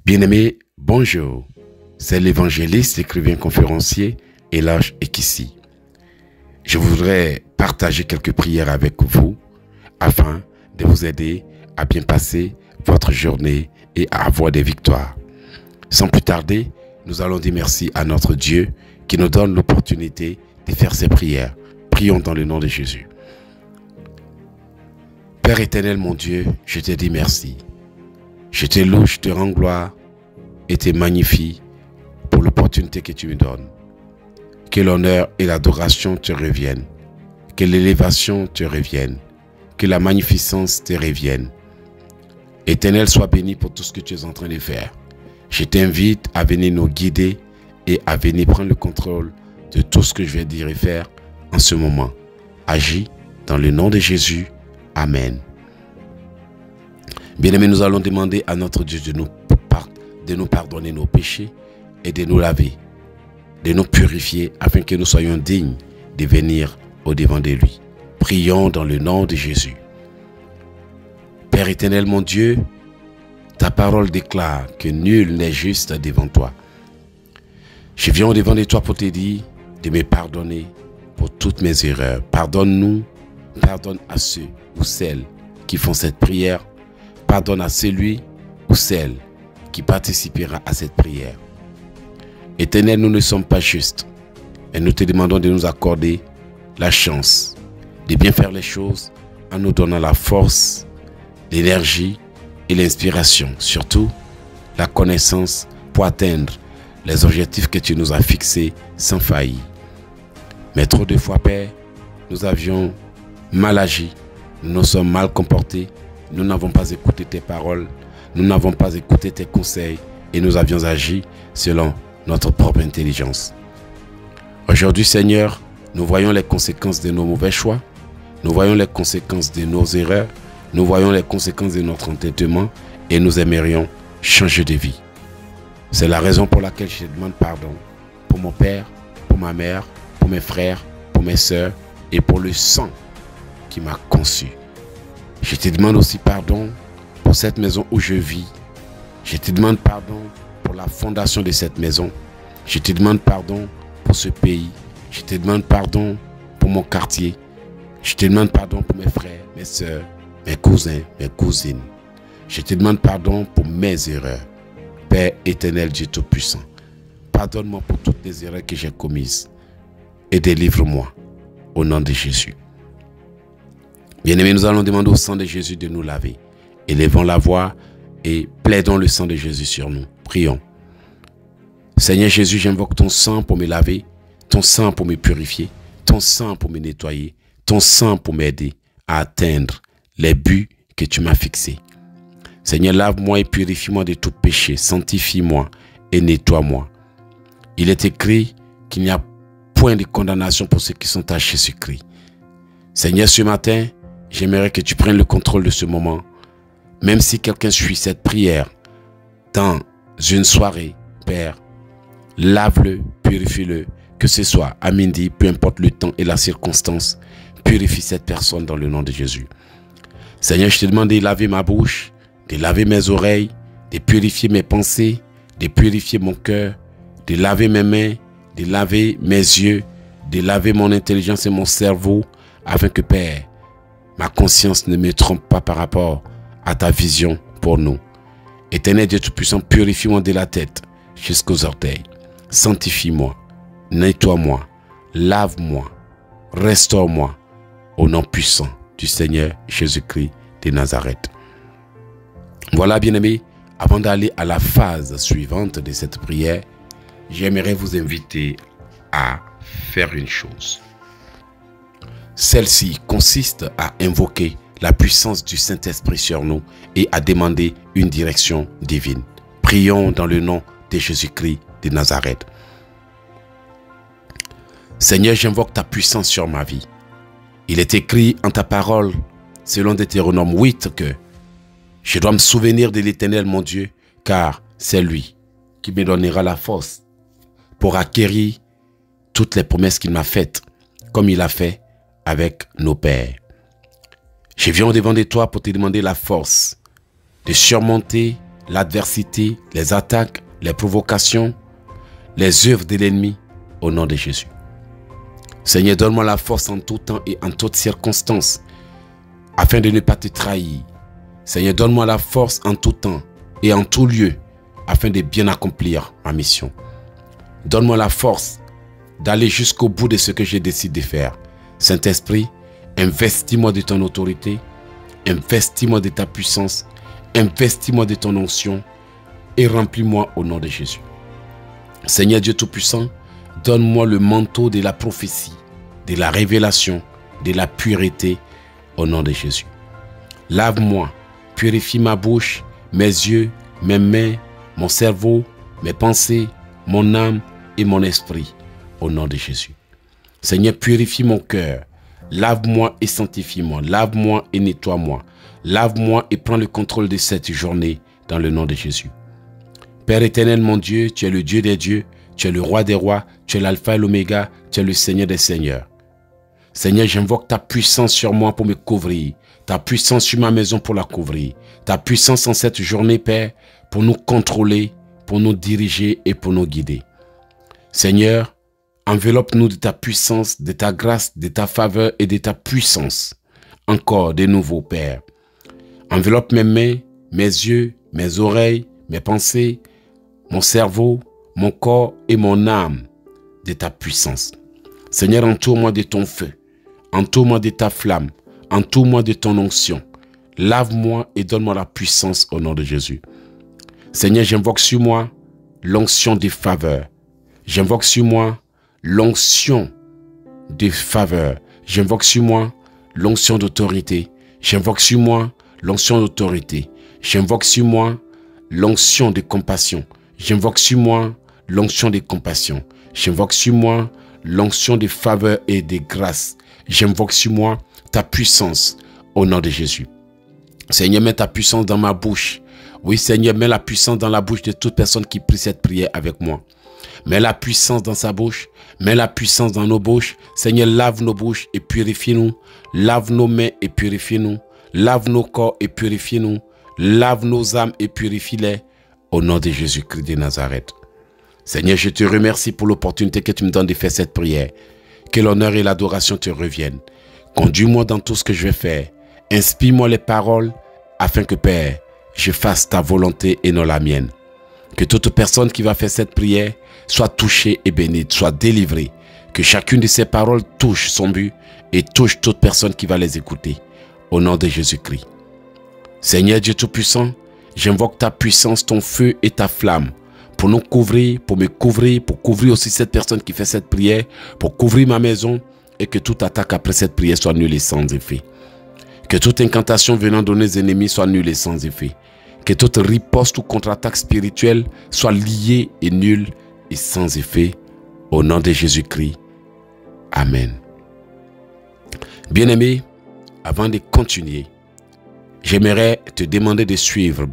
Bien-aimés, bonjour. C'est l'évangéliste, écrivain, conférencier Elash Ekissi. Je voudrais partager quelques prières avec vous afin de vous aider à bien passer votre journée et à avoir des victoires. Sans plus tarder, nous allons dire merci à notre Dieu qui nous donne l'opportunité de faire ces prières. Prions dans le nom de Jésus. Père éternel, mon Dieu, je te dis merci. Je te loue, je te rends gloire et te magnifie pour l'opportunité que tu me donnes. Que l'honneur et l'adoration te reviennent. Que l'élévation te revienne. Que la magnificence te revienne. Éternel, sois béni pour tout ce que tu es en train de faire. Je t'invite à venir nous guider et à venir prendre le contrôle de tout ce que je vais dire et faire en ce moment. Agis dans le nom de Jésus. Amen. Bien-aimés, nous allons demander à notre Dieu de nous pardonner nos péchés et de nous laver, de nous purifier afin que nous soyons dignes de venir au-devant de lui. Prions dans le nom de Jésus. Père éternel, mon Dieu, ta parole déclare que nul n'est juste devant toi. Je viens au-devant de toi pour te dire de me pardonner pour toutes mes erreurs. Pardonne-nous, pardonne à ceux ou celles qui font cette prière. Pardonne à celui ou celle qui participera à cette prière. Éternel, nous ne sommes pas justes et nous te demandons de nous accorder la chance de bien faire les choses en nous donnant la force, l'énergie et l'inspiration, surtout la connaissance pour atteindre les objectifs que tu nous as fixés sans faillir. Mais trop de fois, Père, nous avions mal agi, nous nous sommes mal comportés, nous n'avons pas écouté tes paroles, nous n'avons pas écouté tes conseils et nous avions agi selon notre propre intelligence. Aujourd'hui, Seigneur, nous voyons les conséquences de nos mauvais choix, nous voyons les conséquences de nos erreurs, nous voyons les conséquences de notre entêtement et nous aimerions changer de vie. C'est la raison pour laquelle je te demande pardon pour mon père, pour ma mère, pour mes frères, pour mes sœurs et pour le sang qui m'a conçu. Je te demande aussi pardon pour cette maison où je vis. Je te demande pardon pour la fondation de cette maison. Je te demande pardon pour ce pays. Je te demande pardon pour mon quartier. Je te demande pardon pour mes frères, mes sœurs, mes cousins, mes cousines. Je te demande pardon pour mes erreurs. Père éternel, Dieu Tout-Puissant, pardonne-moi pour toutes les erreurs que j'ai commises et délivre-moi au nom de Jésus. Bien-aimés, nous allons demander au sang de Jésus de nous laver. Élevons la voix et plaidons le sang de Jésus sur nous. Prions. Seigneur Jésus, j'invoque ton sang pour me laver, ton sang pour me purifier, ton sang pour me nettoyer, ton sang pour m'aider à atteindre les buts que tu m'as fixés. Seigneur, lave-moi et purifie-moi de tout péché, sanctifie-moi et nettoie-moi. Il est écrit qu'il n'y a point de condamnation pour ceux qui sont à Jésus-Christ. Seigneur, ce matin, j'aimerais que tu prennes le contrôle de ce moment. Même si quelqu'un suit cette prière dans une soirée, Père, lave-le, purifie-le, que ce soit à midi, peu importe le temps et la circonstance, purifie cette personne dans le nom de Jésus. Seigneur, je te demande de laver ma bouche, de laver mes oreilles, de purifier mes pensées, de purifier mon cœur, de laver mes mains, de laver mes yeux, de laver mon intelligence et mon cerveau, afin que, Père, ma conscience ne me trompe pas par rapport à ta vision pour nous. Éternel Dieu Tout-Puissant, purifie-moi de la tête jusqu'aux orteils. Sanctifie-moi, nettoie-moi, lave-moi, restaure-moi au nom puissant du Seigneur Jésus-Christ de Nazareth. Voilà, bien-aimés, avant d'aller à la phase suivante de cette prière, j'aimerais vous inviter à faire une chose. Celle-ci consiste à invoquer la puissance du Saint-Esprit sur nous et à demander une direction divine. Prions dans le nom de Jésus-Christ de Nazareth. Seigneur, j'invoque ta puissance sur ma vie. Il est écrit en ta parole, selon Deutéronome 8, que je dois me souvenir de l'Éternel, mon Dieu, car c'est lui qui me donnera la force pour acquérir toutes les promesses qu'il m'a faites, comme il a fait avec nos pères. Je viens au devant de toi pour te demander la force de surmonter l'adversité, les attaques, les provocations, les œuvres de l'ennemi, au nom de Jésus. Seigneur, donne-moi la force en tout temps et en toutes circonstances, afin de ne pas te trahir. Seigneur, donne-moi la force en tout temps et en tout lieu, afin de bien accomplir ma mission. Donne-moi la force d'aller jusqu'au bout de ce que je décide de faire. Saint-Esprit, investis-moi de ton autorité, investis-moi de ta puissance, investis-moi de ton onction et remplis-moi au nom de Jésus. Seigneur Dieu Tout-Puissant, donne-moi le manteau de la prophétie, de la révélation, de la pureté au nom de Jésus. Lave-moi, purifie ma bouche, mes yeux, mes mains, mon cerveau, mes pensées, mon âme et mon esprit au nom de Jésus. Seigneur, purifie mon cœur. Lave-moi et sanctifie-moi. Lave-moi et nettoie-moi. Lave-moi et prends le contrôle de cette journée dans le nom de Jésus. Père éternel, mon Dieu, tu es le Dieu des dieux, tu es le roi des rois, tu es l'alpha et l'oméga, tu es le Seigneur des seigneurs. Seigneur, j'invoque ta puissance sur moi pour me couvrir, ta puissance sur ma maison pour la couvrir, ta puissance en cette journée, Père, pour nous contrôler, pour nous diriger et pour nous guider. Seigneur, enveloppe-nous de ta puissance, de ta grâce, de ta faveur et de ta puissance. Encore de nouveau, Père. Enveloppe mes mains, mes yeux, mes oreilles, mes pensées, mon cerveau, mon corps et mon âme de ta puissance. Seigneur, entoure-moi de ton feu, entoure-moi de ta flamme, entoure-moi de ton onction. Lave-moi et donne-moi la puissance au nom de Jésus. Seigneur, j'invoque sur moi l'onction de faveur. J'invoque sur moi l'onction de faveur. J'invoque sur moi l'onction d'autorité. J'invoque sur moi l'onction d'autorité. J'invoque sur moi l'onction de compassion. J'invoque sur moi l'onction de compassion. J'invoque sur moi l'onction de faveur et de grâce. J'invoque sur moi ta puissance au nom de Jésus. Seigneur, mets ta puissance dans ma bouche. Oui, Seigneur, mets la puissance dans la bouche de toute personne qui prie cette prière avec moi. Mets la puissance dans sa bouche. Mets la puissance dans nos bouches. Seigneur, lave nos bouches et purifie-nous. Lave nos mains et purifie-nous. Lave nos corps et purifie-nous. Lave nos âmes et purifie-les. Au nom de Jésus-Christ de Nazareth. Seigneur, je te remercie pour l'opportunité que tu me donnes de faire cette prière. Que l'honneur et l'adoration te reviennent. Conduis-moi dans tout ce que je vais faire. Inspire-moi les paroles afin que, Père, je fasse ta volonté et non la mienne. Que toute personne qui va faire cette prière soit touchée et bénie, soit délivrée. Que chacune de ces paroles touche son but et touche toute personne qui va les écouter. Au nom de Jésus-Christ. Seigneur Dieu Tout-Puissant, j'invoque ta puissance, ton feu et ta flamme pour nous couvrir, pour me couvrir, pour couvrir aussi cette personne qui fait cette prière, pour couvrir ma maison et que toute attaque après cette prière soit nulle et sans effet. Que toute incantation venant de nos ennemis soit nulle et sans effet. Que toute riposte ou contre-attaque spirituelle soit liée et nulle et sans effet. Au nom de Jésus-Christ. Amen. Bien-aimé, avant de continuer, j'aimerais te demander de suivre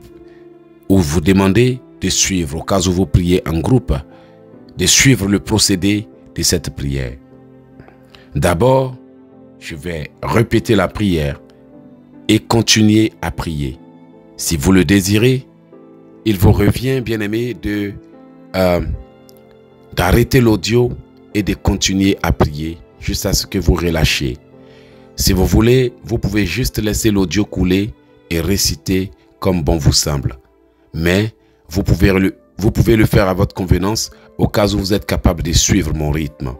ou vous demander de suivre, au cas où vous priez en groupe, de suivre le procédé de cette prière. D'abord, je vais répéter la prière et continuer à prier. Si vous le désirez, il vous revient, bien-aimé, d'arrêter l'audio et de continuer à prier jusqu'à ce que vous relâchiez. Si vous voulez, vous pouvez juste laisser l'audio couler et réciter comme bon vous semble. Mais vous pouvez le faire à votre convenance au cas où vous êtes capable de suivre mon rythme.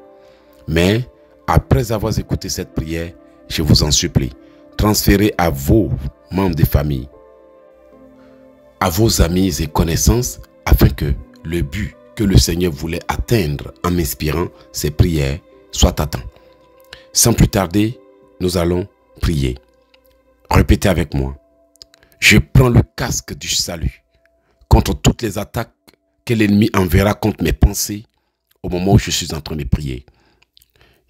Mais après avoir écouté cette prière, je vous en supplie, transférez à vos membres de famille, à vos amis et connaissances, afin que le but que le Seigneur voulait atteindre en m'inspirant ces prières soit atteint. Sans plus tarder, nous allons prier. Répétez avec moi. Je prends le casque du salut contre toutes les attaques que l'ennemi enverra contre mes pensées au moment où je suis en train de prier.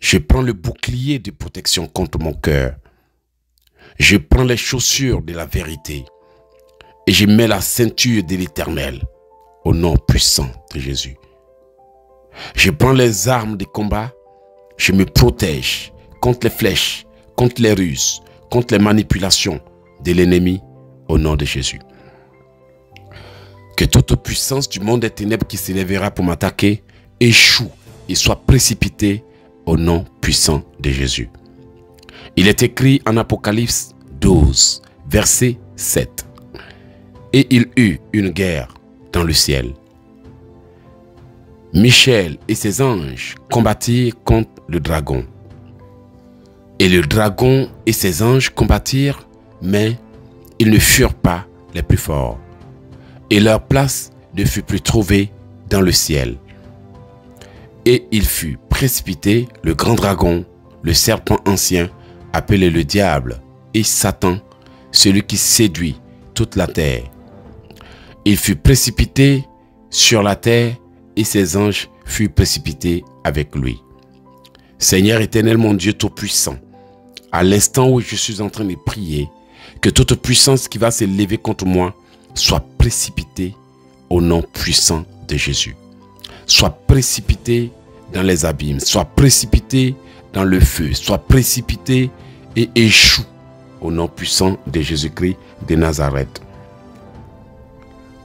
Je prends le bouclier de protection contre mon cœur. Je prends les chaussures de la vérité et je mets la ceinture de l'Éternel au nom puissant de Jésus. Je prends les armes de combat, je me protège contre les flèches, contre les ruses, contre les manipulations de l'ennemi au nom de Jésus. Que toute puissance du monde des ténèbres qui s'élèvera pour m'attaquer échoue et soit précipitée au nom puissant de Jésus. Il est écrit en Apocalypse 12, verset 7. Et il eut une guerre dans le ciel. Michel et ses anges combattirent contre le dragon. Et le dragon et ses anges combattirent, mais ils ne furent pas les plus forts. Et leur place ne fut plus trouvée dans le ciel. Et il fut précipité, le grand dragon, le serpent ancien, appelé le diable et Satan, celui qui séduit toute la terre. Il fut précipité sur la terre et ses anges furent précipités avec lui. Seigneur éternel, mon Dieu tout-puissant, à l'instant où je suis en train de prier, que toute puissance qui va s'élever contre moi soit précipitée au nom puissant de Jésus. Soit précipitée dans les abîmes, soit précipitée dans le feu, soit précipitée et échoue au nom puissant de Jésus-Christ de Nazareth.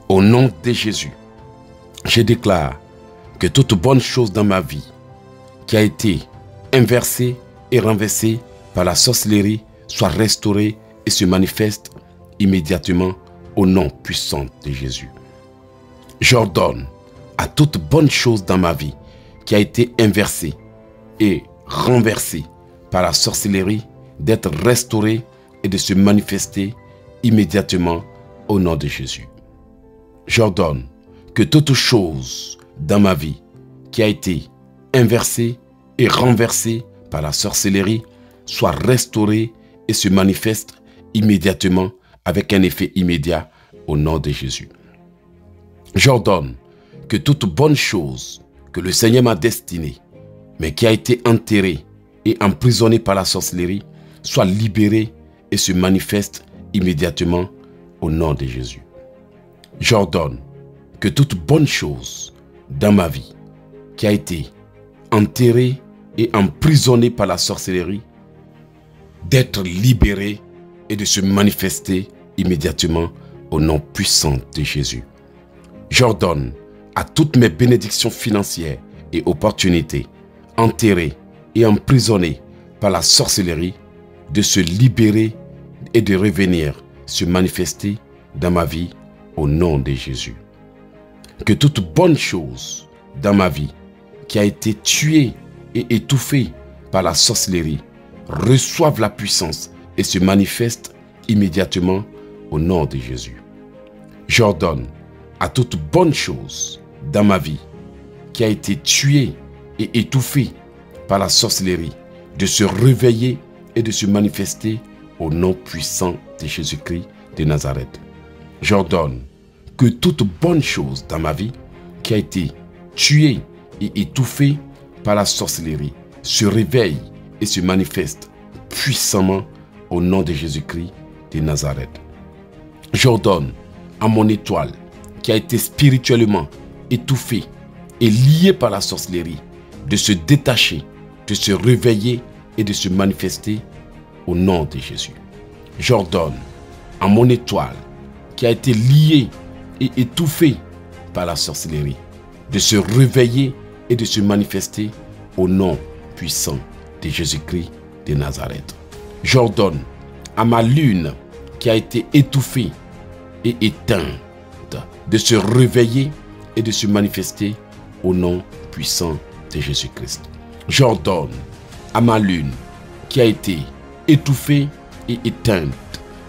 Au nom de Jésus, je déclare que toute bonne chose dans ma vie qui a été inversée et renversée par la sorcellerie soit restaurée et se manifeste immédiatement au nom puissant de Jésus. J'ordonne à toute bonne chose dans ma vie qui a été inversée et renversée par la sorcellerie d'être restaurée et de se manifester immédiatement au nom de Jésus. J'ordonne que toute chose dans ma vie qui a été inversée et renversée par la sorcellerie soit restaurée et se manifeste immédiatement avec un effet immédiat au nom de Jésus. J'ordonne que toute bonne chose que le Seigneur m'a destinée, mais qui a été enterrée et emprisonnée par la sorcellerie, soit libérée et se manifeste immédiatement au nom de Jésus. J'ordonne que toute bonne chose dans ma vie qui a été enterrée et emprisonnée par la sorcellerie, d'être libérée et de se manifester immédiatement au nom puissant de Jésus. J'ordonne à toutes mes bénédictions financières et opportunités enterrées et emprisonnées par la sorcellerie de se libérer et de revenir se manifester dans ma vie au nom de Jésus. Que toute bonne chose dans ma vie qui a été tuée et étouffée par la sorcellerie reçoive la puissance et se manifeste immédiatement au nom de Jésus. J'ordonne à toute bonne chose dans ma vie qui a été tuée et étouffée par la sorcellerie de se réveiller et de se manifester au nom puissant de Jésus-Christ de Nazareth. J'ordonne que toute bonne chose dans ma vie qui a été tuée et étouffée par la sorcellerie se réveille et se manifeste puissamment au nom de Jésus-Christ de Nazareth. J'ordonne à mon étoile qui a été spirituellement étouffée et liée par la sorcellerie de se détacher, de se réveiller et de se manifester au nom de Jésus. J'ordonne à mon étoile qui a été liée et étouffée par la sorcellerie de se réveiller et de se manifester au nom puissant de Jésus-Christ de Nazareth. J'ordonne à ma lune qui a été étouffée et éteinte de se réveiller et de se manifester au nom puissant de Jésus-Christ. J'ordonne à ma lune qui a été étouffée et éteinte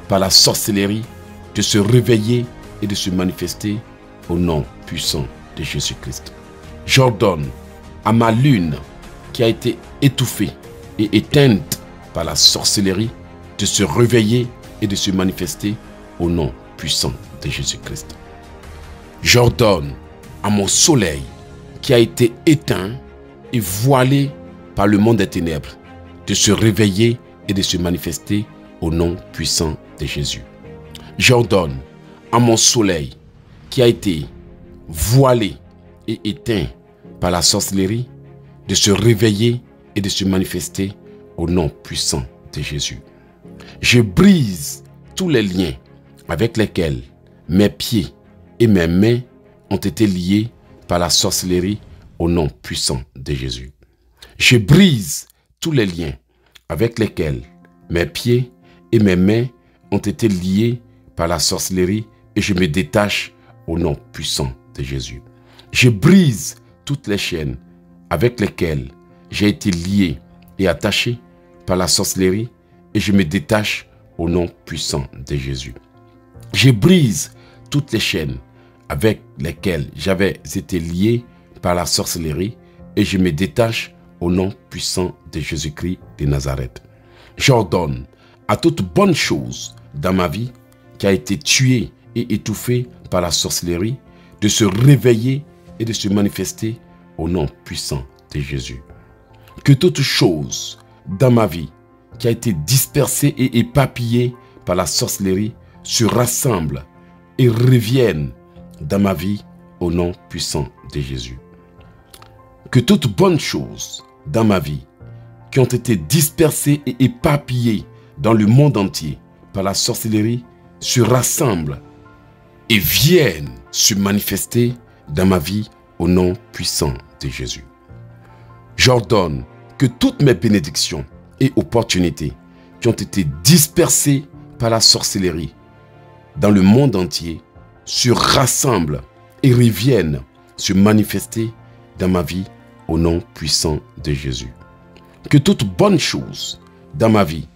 par la sorcellerie de se réveiller et de se manifester au nom puissant de Jésus-Christ. J'ordonne à ma lune qui a été étouffée et éteinte par la sorcellerie de se réveiller et de se manifester au nom puissant de Jésus-Christ. J'ordonne à mon soleil qui a été éteint et voilé par le monde des ténèbres de se réveiller et de se manifester au nom puissant de Jésus. J'ordonne à mon soleil qui a été voilé et éteint par la sorcellerie de se réveiller et de se manifester au nom puissant de Jésus. Je brise tous les liens avec lesquels mes pieds et mes mains ont été liées par la sorcellerie au nom puissant de Jésus. Je brise tous les liens avec lesquels mes pieds et mes mains ont été liés par la sorcellerie et je me détache au nom puissant de Jésus. Je brise toutes les chaînes avec lesquelles j'ai été lié et attaché par la sorcellerie et je me détache au nom puissant de Jésus. Je brise toutes les chaînes avec lesquelles j'avais été lié par la sorcellerie et je me détache au nom puissant de Jésus-Christ de Nazareth. J'ordonne à toute bonne chose dans ma vie qui a été tuée et étouffée par la sorcellerie de se réveiller et de se manifester au nom puissant de Jésus. Que toute chose dans ma vie qui a été dispersée et éparpillée par la sorcellerie se rassemble et revienne dans ma vie au nom puissant de Jésus. Que toutes bonnes choses dans ma vie qui ont été dispersées et éparpillées dans le monde entier par la sorcellerie se rassemblent et viennent se manifester dans ma vie au nom puissant de Jésus. J'ordonne que toutes mes bénédictions et opportunités qui ont été dispersées par la sorcellerie dans le monde entier se rassemblent et reviennent se manifester dans ma vie au nom puissant de Jésus. Que toute bonne chose dans ma vie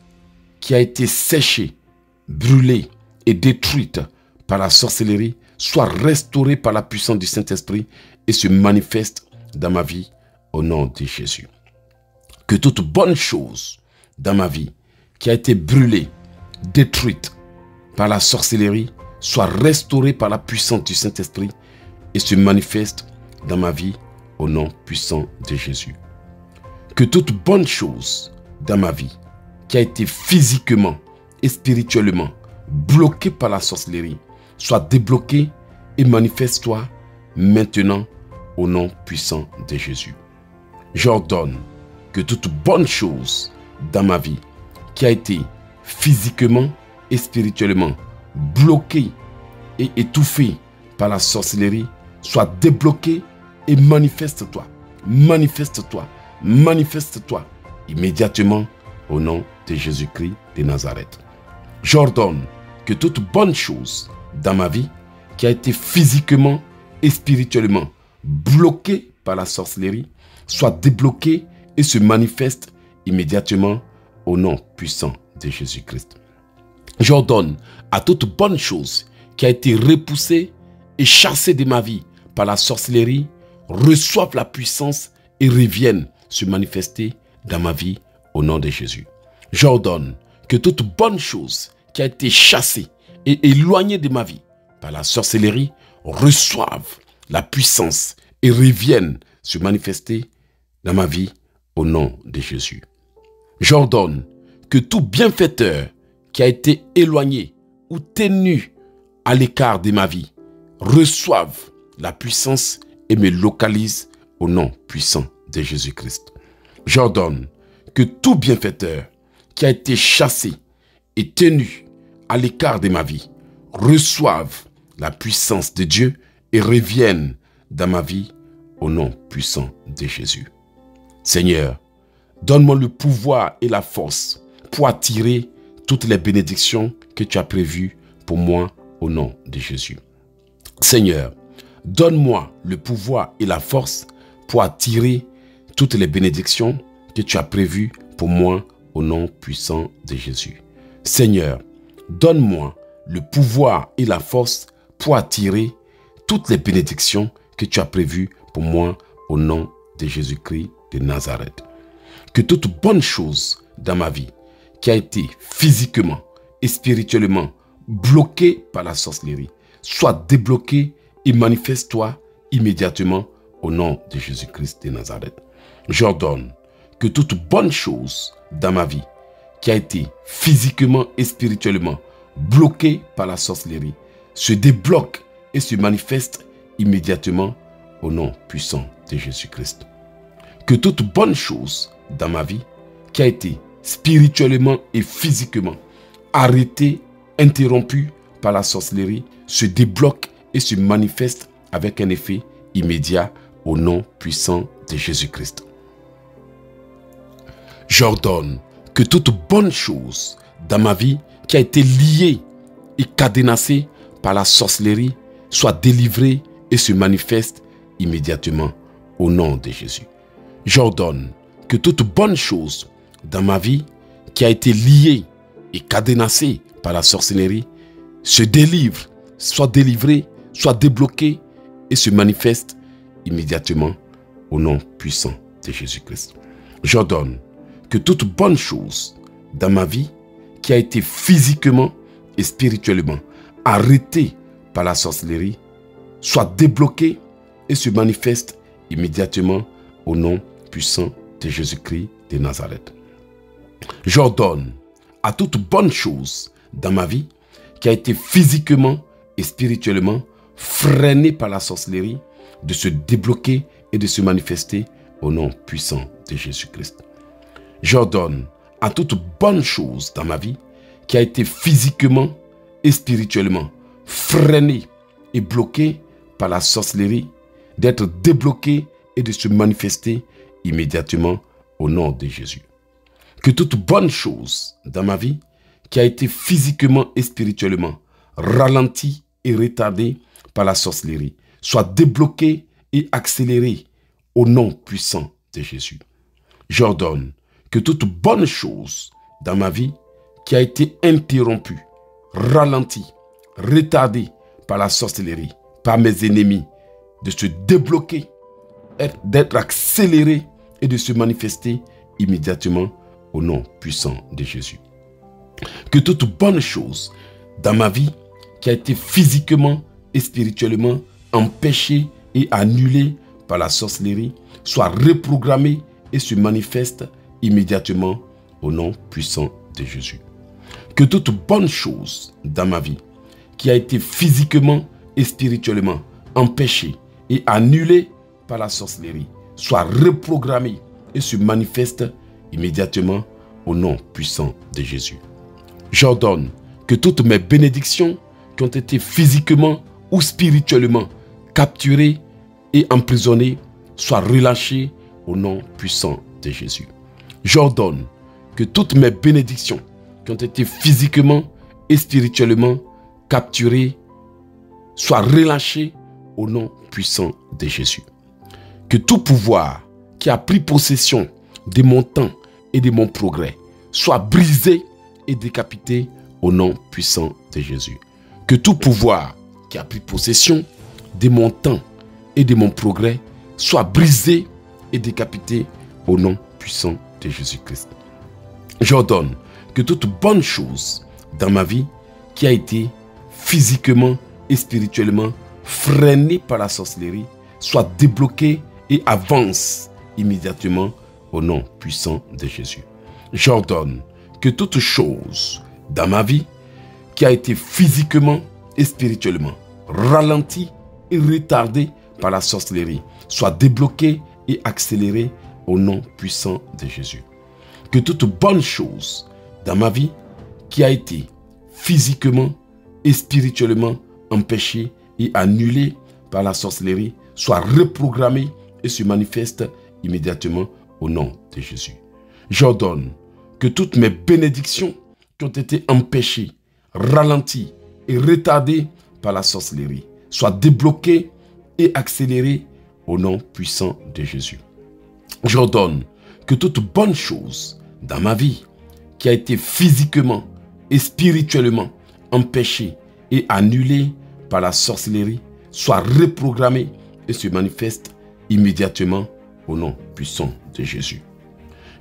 qui a été séchée, brûlée et détruite par la sorcellerie soit restaurée par la puissance du Saint-Esprit et se manifeste dans ma vie au nom de Jésus. Que toute bonne chose dans ma vie qui a été brûlée, détruite par la sorcellerie soit restaurée par la puissance du Saint-Esprit et se manifeste dans ma vie au nom puissant de Jésus. Que toute bonne chose dans ma vie qui a été physiquement et spirituellement bloquée par la sorcellerie soit débloquée et manifeste-toi maintenant au nom puissant de Jésus. J'ordonne que toute bonne chose dans ma vie qui a été physiquement et spirituellement bloquée et étouffée par la sorcellerie soit débloquée et manifeste-toi, manifeste-toi, manifeste-toi immédiatement au nom de Jésus-Christ de Nazareth. J'ordonne que toute bonne chose dans ma vie qui a été physiquement et spirituellement bloquée par la sorcellerie soit débloquée et se manifeste immédiatement au nom puissant de Jésus-Christ. J'ordonne à toute bonne chose qui a été repoussée et chassée de ma vie par la sorcellerie reçoive la puissance et revienne se manifester dans ma vie au nom de Jésus. J'ordonne que toute bonne chose qui a été chassée et éloignée de ma vie par la sorcellerie reçoive la puissance et revienne se manifester dans ma vie au nom de Jésus. J'ordonne que tout bienfaiteur qui a été éloigné ou tenu à l'écart de ma vie reçoive la puissance et me localise au nom puissant de Jésus-Christ. J'ordonne que tout bienfaiteur qui a été chassé et tenu à l'écart de ma vie reçoive la puissance de Dieu et revienne dans ma vie au nom puissant de Jésus. Seigneur, donne-moi le pouvoir et la force pour attirer toutes les bénédictions que tu as prévues pour moi au nom de Jésus. Seigneur, donne-moi le pouvoir et la force pour attirer toutes les bénédictions que tu as prévues pour moi au nom puissant de Jésus. Seigneur, donne-moi le pouvoir et la force pour attirer toutes les bénédictions que tu as prévues pour moi au nom de Jésus-Christ de Nazareth. Que toute bonne chose dans ma vie qui a été physiquement et spirituellement bloquée par la sorcellerie soit débloquée et manifeste-toi immédiatement au nom de Jésus-Christ de Nazareth. J'ordonne que toute bonne chose dans ma vie qui a été physiquement et spirituellement bloquée par la sorcellerie se débloque et se manifeste immédiatement au nom puissant de Jésus-Christ. Que toute bonne chose dans ma vie qui a été spirituellement et physiquement arrêtée, interrompue par la sorcellerie se débloque et se manifeste avec un effet immédiat au nom puissant de Jésus-Christ. J'ordonne que toute bonne chose dans ma vie qui a été liée et cadenassée par la sorcellerie soit délivrée et se manifeste immédiatement au nom de Jésus. J'ordonne que toute bonne chose dans ma vie qui a été liée et cadenassée par la sorcellerie se délivre, soit délivrée, soit débloquée et se manifeste immédiatement au nom puissant de Jésus-Christ. J'ordonne que toute bonne chose dans ma vie qui a été physiquement et spirituellement arrêtée par la sorcellerie soit débloquée et se manifeste immédiatement au nom puissant de Jésus-Christ de Nazareth. J'ordonne à toute bonne chose dans ma vie qui a été physiquement et spirituellement freinée par la sorcellerie de se débloquer et de se manifester au nom puissant de Jésus-Christ. J'ordonne à toute bonne chose dans ma vie qui a été physiquement et spirituellement freinée et bloquée par la sorcellerie d'être débloquée et de se manifester immédiatement au nom de Jésus. Que toute bonne chose dans ma vie qui a été physiquement et spirituellement ralentie et retardée par la sorcellerie soit débloquée et accélérée au nom puissant de Jésus. J'ordonne que toute bonne chose dans ma vie qui a été interrompue, ralentie, retardée par la sorcellerie, par mes ennemis, de se débloquer, d'être accélérée et de se manifester immédiatement au nom puissant de Jésus. Que toute bonne chose dans ma vie qui a été physiquement et spirituellement empêchée et annulée par la sorcellerie soit reprogrammée et se manifeste immédiatement au nom puissant de Jésus. Que toute bonne chose dans ma vie qui a été physiquement et spirituellement empêchée et annulée par la sorcellerie soit reprogrammée et se manifeste immédiatement au nom puissant de Jésus. J'ordonne que toutes mes bénédictions qui ont été physiquement ou spirituellement capturées et emprisonnées soient relâchées au nom puissant de Jésus. J'ordonne que toutes mes bénédictions qui ont été physiquement et spirituellement capturées soient relâchées au nom puissant de Jésus. Que tout pouvoir qui a pris possession de mon temps et de mon progrès soit brisé et décapité au nom puissant de Jésus. Que tout pouvoir qui a pris possession de mon temps et de mon progrès soit brisé et décapité au nom puissant de Jésus-Christ. J'ordonne que toute bonne chose dans ma vie qui a été physiquement et spirituellement freinée par la sorcellerie soit débloquée et avance immédiatement au nom puissant de Jésus. J'ordonne que toute chose dans ma vie qui a été physiquement et spirituellement ralentie et retardée par la sorcellerie soit débloquée et accélérée au nom puissant de Jésus. Que toute bonne chose dans ma vie qui a été physiquement et spirituellement empêchée et annulée par la sorcellerie soit reprogrammée et se manifeste immédiatement au nom de Jésus. J'ordonne que toutes mes bénédictions qui ont été empêchées, ralenties et retardées par la sorcellerie soient débloquées et accélérées au nom puissant de Jésus. J'ordonne que toute bonne chose dans ma vie qui a été physiquement et spirituellement empêchée et annulée par la sorcellerie soit reprogrammée et se manifeste immédiatement au nom puissant de Jésus.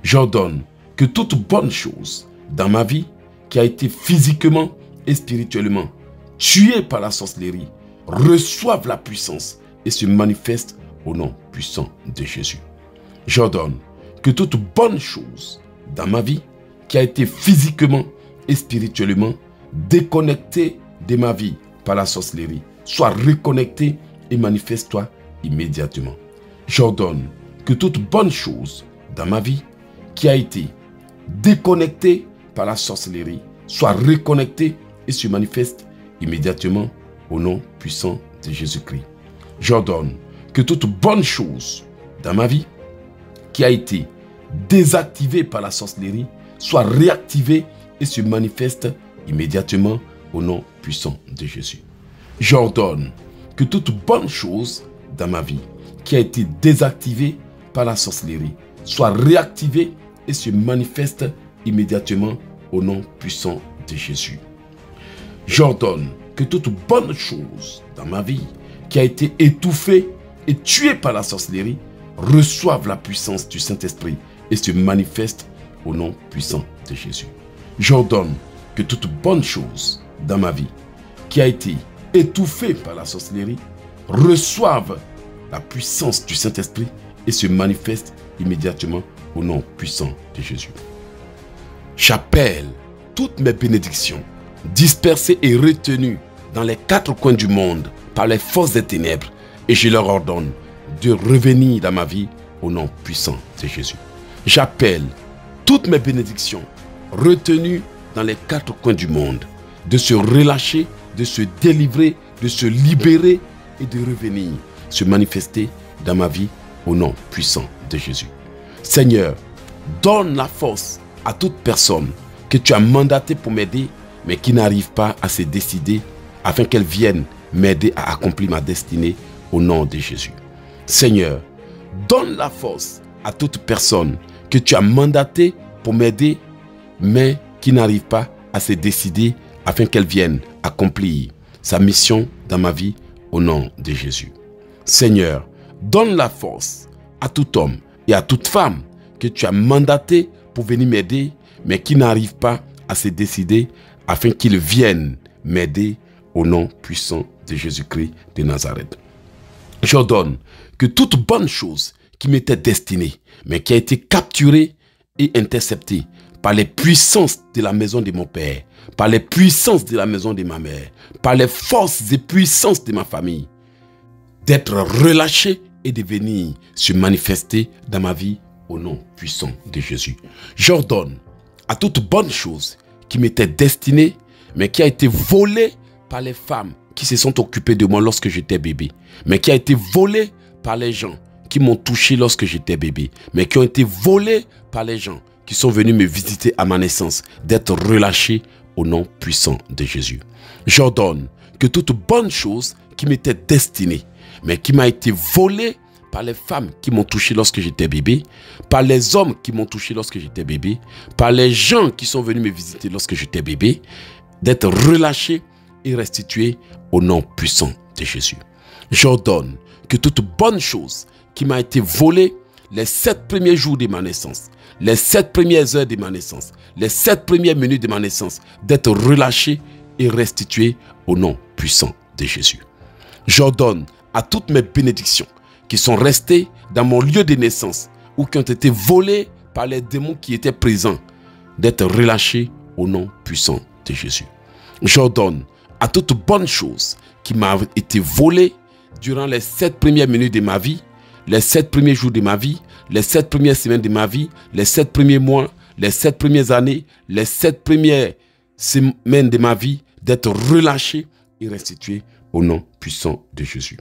J'ordonne que toute bonne chose dans ma vie qui a été physiquement et spirituellement tuée par la sorcellerie reçoive la puissance et se manifeste au nom puissant de Jésus. J'ordonne que toute bonne chose dans ma vie qui a été physiquement et spirituellement déconnectée de ma vie par la sorcellerie soit reconnectée et manifeste-toi immédiatement. J'ordonne que toute bonne chose dans ma vie qui a été déconnectée par la sorcellerie soit reconnectée et se manifeste immédiatement au nom puissant de Jésus-Christ. J'ordonne que toute bonne chose dans ma vie qui a été désactivée par la sorcellerie soit réactivée et se manifeste immédiatement au nom puissant de Jésus. J'ordonne que toute bonne chose dans ma vie qui a été désactivée par la sorcellerie soit réactivée et se manifeste immédiatement au nom puissant de Jésus. J'ordonne que toute bonne chose dans ma vie qui a été étouffée et tuée par la sorcellerie reçoive la puissance du Saint-Esprit et se manifeste au nom puissant de Jésus. J'ordonne que toute bonne chose dans ma vie qui a été étouffée par la sorcellerie reçoive la puissance du Saint-Esprit et se manifeste immédiatement au nom puissant de Jésus. J'appelle toutes mes bénédictions dispersées et retenues dans les 4 coins du monde par les forces des ténèbres et je leur ordonne de revenir dans ma vie au nom puissant de Jésus. J'appelle toutes mes bénédictions retenues dans les 4 coins du monde de se relâcher, de se délivrer, de se libérer et de revenir se manifester dans ma vie au nom puissant de Jésus. Seigneur, donne la force à toute personne que tu as mandatée pour m'aider mais qui n'arrive pas à se décider afin qu'elle vienne m'aider à accomplir ma destinée au nom de Jésus. Seigneur, donne la force à toute personne que tu as mandatée pour m'aider mais qui n'arrive pas à se décider afin qu'elle vienne accomplir sa mission dans ma vie au nom de Jésus. Seigneur, donne la force à tout homme et à toute femme que tu as mandaté pour venir m'aider mais qui n'arrive pas à se décider afin qu'ils viennent m'aider au nom puissant de Jésus-Christ de Nazareth. J'ordonne que toute bonne chose qui m'était destinée mais qui a été capturée et interceptée par les puissances de la maison de mon père, par les puissances de la maison de ma mère, par les forces et puissances de ma famille, d'être relâchée et de venir se manifester dans ma vie au nom puissant de Jésus. J'ordonne à toute bonne chose qui m'était destinée, mais qui a été volée par les femmes qui se sont occupées de moi lorsque j'étais bébé, mais qui a été volée par les gens qui m'ont touché lorsque j'étais bébé, mais qui ont été volées par les gens qui sont venus me visiter à ma naissance, d'être relâchés au nom puissant de Jésus. J'ordonne que toute bonne chose qui m'était destinée, mais qui m'a été volée par les femmes qui m'ont touché lorsque j'étais bébé, par les hommes qui m'ont touché lorsque j'étais bébé, par les gens qui sont venus me visiter lorsque j'étais bébé, d'être relâchés et restitués au nom puissant de Jésus. J'ordonne que toute bonne chose qui m'a été volée les 7 premiers jours de ma naissance, les 7 premières heures de ma naissance, les 7 premières minutes de ma naissance, d'être relâchés et restitués au nom puissant de Jésus. J'ordonne à toutes mes bénédictions qui sont restées dans mon lieu de naissance ou qui ont été volées par les démons qui étaient présents, d'être relâchés au nom puissant de Jésus. J'ordonne à toute bonne chose qui m'a été volée durant les 7 premières minutes de ma vie, les 7 premiers jours de ma vie, les 7 premières semaines de ma vie, les 7 premiers mois, les 7 premières années, les 7 premières semaines de ma vie, d'être relâchés et restitués au nom puissant de Jésus.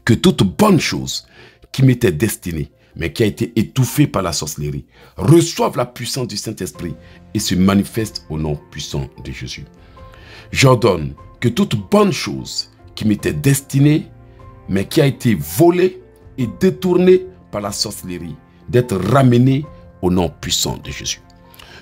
Que toute bonne chose qui m'était destinée, mais qui a été étouffée par la sorcellerie, reçoive la puissance du Saint-Esprit et se manifeste au nom puissant de Jésus. J'ordonne que toute bonne chose qui m'était destinée, mais qui a été volée et détournée par la sorcellerie, d'être ramenée au nom puissant de Jésus.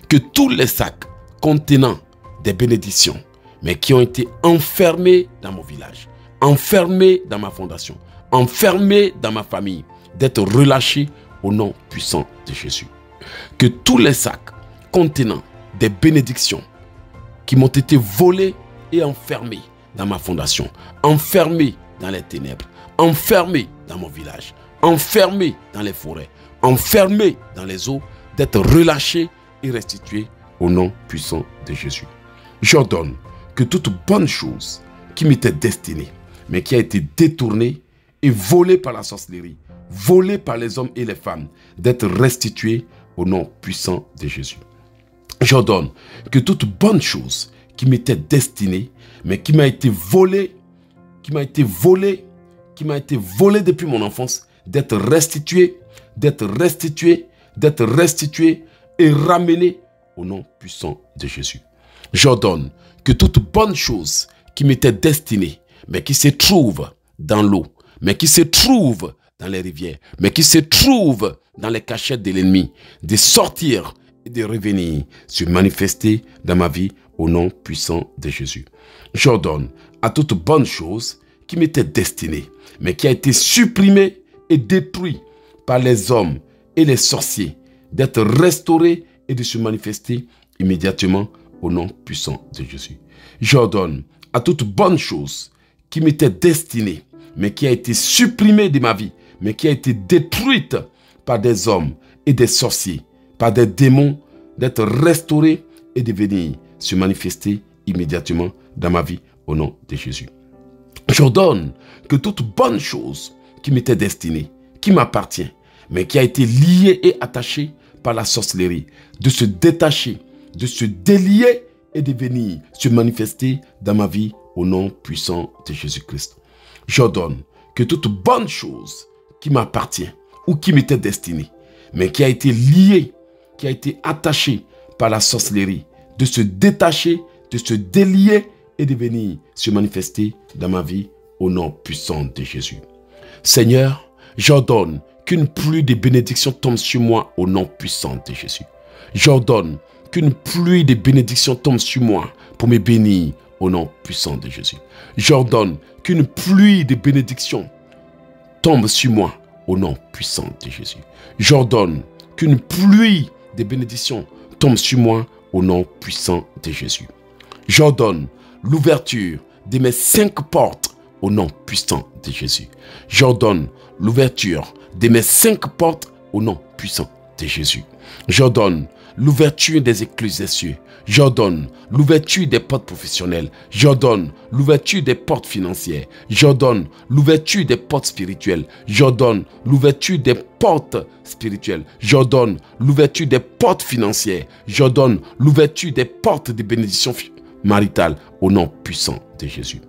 Que tous les sacs contenant des bénédictions, mais qui ont été enfermés dans mon village, enfermés dans ma fondation, enfermés dans ma famille, d'être relâchés au nom puissant de Jésus. Que tous les sacs contenant des bénédictions qui m'ont été volés et enfermés dans ma fondation, enfermés dans les ténèbres, enfermés dans mon village, enfermés dans les forêts, enfermés dans les eaux, d'être relâchés et restitués au nom puissant de Jésus. J'ordonne que toute bonne chose qui m'était destinée, mais qui a été détournée et volée par la sorcellerie, volée par les hommes et les femmes, d'être restituée au nom puissant de Jésus. J'ordonne que toute bonne chose qui m'était destinée, mais qui m'a été volée, qui m'a été volé depuis mon enfance, d'être restitué, et ramené au nom puissant de Jésus. J'ordonne que toute bonne chose qui m'était destinée, mais qui se trouve dans l'eau, mais qui se trouve dans les rivières, mais qui se trouve dans les cachettes de l'ennemi, de sortir et de revenir se manifester dans ma vie au nom puissant de Jésus. J'ordonne à toute bonne chose qui m'était destinée, mais qui a été supprimée et détruite par les hommes et les sorciers, d'être restaurée et de se manifester immédiatement au nom puissant de Jésus. J'ordonne à toute bonne chose qui m'était destinée, mais qui a été supprimée de ma vie, mais qui a été détruite par des hommes et des sorciers, par des démons, d'être restaurée et de venir se manifester immédiatement dans ma vie au nom de Jésus. J'ordonne que toute bonne chose qui m'était destinée, qui m'appartient, mais qui a été liée et attachée par la sorcellerie, de se détacher, de se délier et de venir se manifester dans ma vie au nom puissant de Jésus-Christ. J'ordonne que toute bonne chose qui m'appartient ou qui m'était destinée, mais qui a été liée, qui a été attachée par la sorcellerie, de se détacher, de se délier et de venir se manifester dans ma vie au nom puissant de Jésus. Seigneur, j'ordonne qu'une pluie de bénédictions tombe sur moi au nom puissant de Jésus. J'ordonne qu'une pluie de bénédictions tombe sur moi pour me bénir au nom puissant de Jésus. J'ordonne qu'une pluie de bénédictions tombe sur moi au nom puissant de Jésus. J'ordonne qu'une pluie de bénédictions tombe sur moi au nom puissant de Jésus. J'ordonne l'ouverture de mes 5 portes au nom puissant de Jésus. J'ordonne l'ouverture de mes 5 portes au nom puissant de Jésus. J'ordonne l'ouverture des écluses des cieux. J'ordonne l'ouverture des portes professionnelles. J'ordonne l'ouverture des portes financières. J'ordonne l'ouverture des portes spirituelles. J'ordonne l'ouverture des portes spirituelles. J'ordonne l'ouverture des portes financières. J'ordonne l'ouverture des portes de bénédiction maritale au nom puissant de Jésus.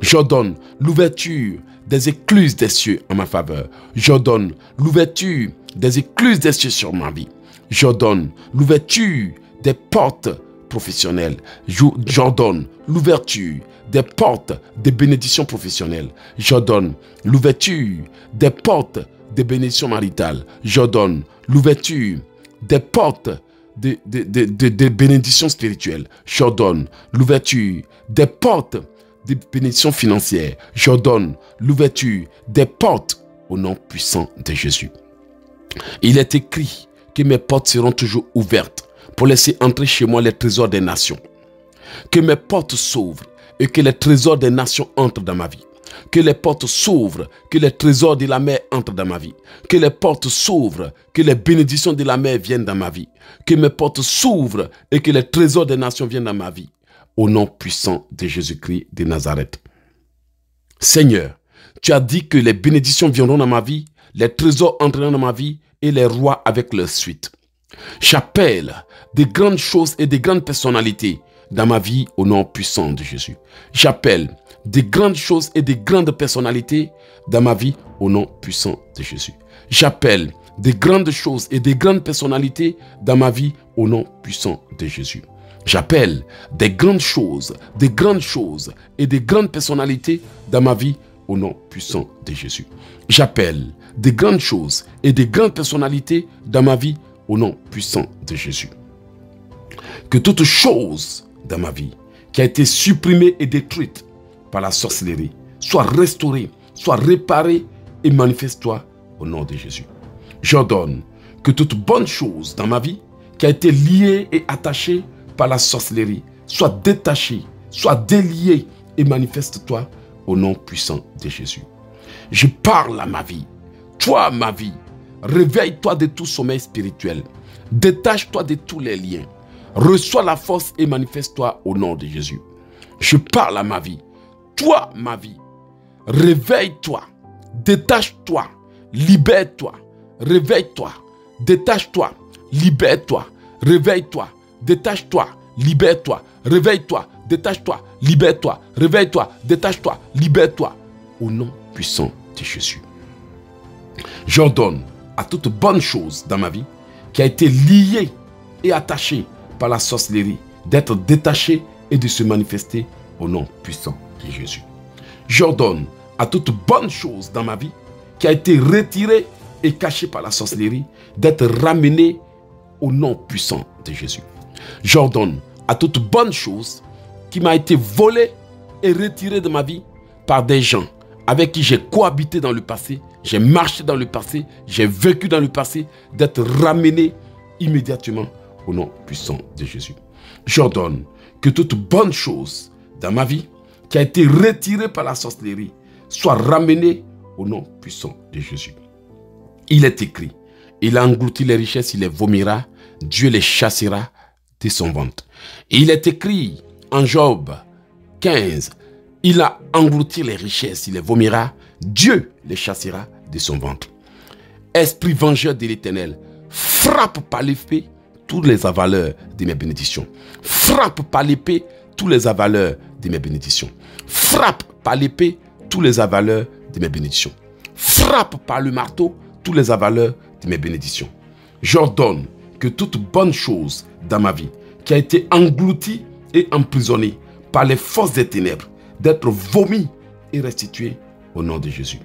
J'ordonne l'ouverture des écluses des cieux en ma faveur. J'ordonne l'ouverture des écluses des cieux sur ma vie. J'ordonne l'ouverture des portes professionnelles. J'ordonne l'ouverture des portes de bénédiction professionnelle. J'ordonne l'ouverture des portes de bénédiction maritale. J'ordonne l'ouverture des portes de bénédiction spirituelle. J'ordonne l'ouverture des portes de bénédiction financière. J'ordonne l'ouverture des portes au nom puissant de Jésus. Il est écrit que mes portes seront toujours ouvertes pour laisser entrer chez moi les trésors des nations. Que mes portes s'ouvrent et que les trésors des nations entrent dans ma vie. Que les portes s'ouvrent, que les trésors de la mer entrent dans ma vie. Que les portes s'ouvrent, que les bénédictions de la mer viennent dans ma vie. Que mes portes s'ouvrent et que les trésors des nations viennent dans ma vie. Au nom puissant de Jésus-Christ de Nazareth. Seigneur, tu as dit que les bénédictions viendront dans ma vie, les trésors entreront dans ma vie et les rois avec leur suite. J'appelle des grandes choses et des grandes personnalités dans ma vie au nom puissant de Jésus. J'appelle des grandes choses et des grandes personnalités dans ma vie au nom puissant de Jésus. J'appelle des grandes choses et des grandes personnalités dans ma vie au nom puissant de Jésus. J'appelle des grandes choses et des grandes personnalités dans ma vie au nom puissant de Jésus. J'appelle des grandes choses et des grandes personnalités dans ma vie au nom puissant de Jésus. Que toute chose dans ma vie qui a été supprimée et détruite par la sorcellerie soit restaurée, soit réparée et manifeste-toi au nom de Jésus. J'ordonne que toute bonne chose dans ma vie qui a été liée et attachée par la sorcellerie soit détachée, soit déliée et manifeste-toi au nom puissant de Jésus. Je parle à ma vie. Toi, ma vie, réveille-toi de tout sommeil spirituel. Détache-toi de tous les liens. Reçois la force et manifeste-toi au nom de Jésus. Je parle à ma vie. Toi, ma vie, réveille-toi. Détache-toi. Libère-toi. Réveille-toi. Détache-toi. Libère-toi. Réveille-toi. Détache-toi. Libère-toi. Réveille-toi. Détache-toi. Libère-toi. Réveille-toi. Détache-toi. Libère-toi. au nom puissant de Jésus. J'ordonne à toute bonne chose dans ma vie qui a été liée et attachée par la sorcellerie d'être détachée et de se manifester au nom puissant de Jésus. J'ordonne à toute bonne chose dans ma vie qui a été retirée et cachée par la sorcellerie d'être ramenée au nom puissant de Jésus. J'ordonne à toute bonne chose qui m'a été volée et retirée de ma vie par des gens avec qui j'ai cohabité dans le passé, j'ai marché dans le passé, j'ai vécu dans le passé, d'être ramené immédiatement au nom puissant de Jésus. J'ordonne que toute bonne chose dans ma vie qui a été retirée par la sorcellerie soit ramenée au nom puissant de Jésus. Il est écrit, il a englouti les richesses, il les vomira, Dieu les chassera de son ventre. Il est écrit en Job 15, il a englouti les richesses, il les vomira, Dieu les chassera de son ventre. Esprit vengeur de l'Éternel, frappe par l'épée tous les avaleurs de mes bénédictions. Frappe par l'épée tous les avaleurs de mes bénédictions. Frappe par l'épée tous les avaleurs de mes bénédictions. Frappe par le marteau tous les avaleurs de mes bénédictions. J'ordonne que toute bonne chose dans ma vie qui a été engloutie et emprisonnée par les forces des ténèbres d'être vomie et restituée au nom de Jésus.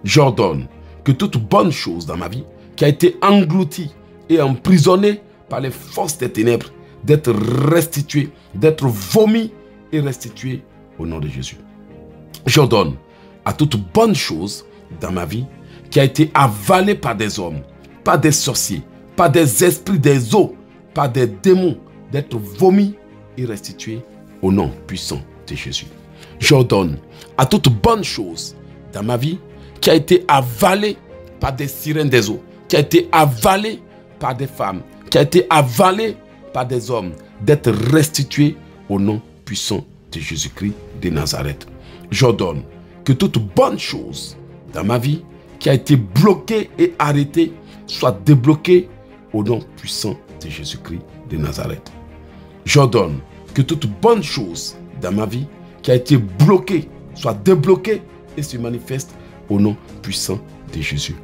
J'ordonne que toute bonne chose dans ma vie qui a été engloutie et emprisonnée par les forces des ténèbres d'être restituée, d'être vomie et restituée au nom de Jésus. J'ordonne à toute bonne chose dans ma vie qui a été avalée par des hommes, par des sorciers, par des esprits des eaux, par des démons, d'être vomi et restituée au nom puissant de Jésus. J'ordonne à toute bonne chose dans ma vie qui a été avalée par des sirènes des eaux, qui a été avalée par des femmes, qui a été avalée par des hommes, d'être restituée au nom puissant de Jésus-Christ de Nazareth. J'ordonne que toute bonne chose dans ma vie qui a été bloquée et arrêtée soit débloquée au nom puissant de Jésus-Christ de Nazareth. J'ordonne que toute bonne chose dans ma vie qui a été bloquée soit débloquée et se manifeste au nom puissant de Jésus.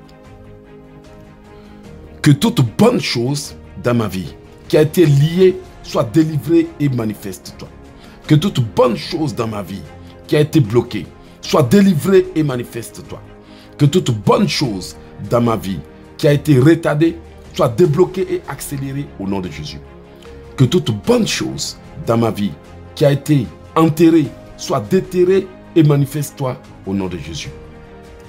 Que toute bonne chose dans ma vie qui a été liée soit délivrée et manifeste-toi. Que toute bonne chose dans ma vie qui a été bloquée soit délivrée et manifeste-toi. Que toute bonne chose dans ma vie qui a été retardée soit débloquée et accélérée au nom de Jésus. Que toute bonne chose dans ma vie qui a été enterrée soit déterrée et manifeste-toi au nom de Jésus.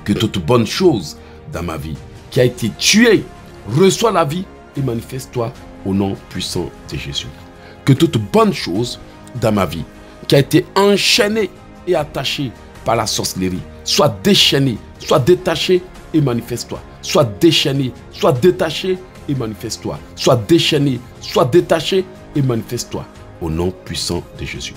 Que toute bonne chose dans ma vie qui a été tuée reçoit la vie et manifeste-toi au nom puissant de Jésus. Que toute bonne chose dans ma vie qui a été enchaînée et attachée par la sorcellerie soit déchaînée, soit détachée et manifeste-toi. Soit déchaînée, soit détachée et manifeste-toi. Soit déchaînée, soit détachée et manifeste-toi au nom puissant de Jésus.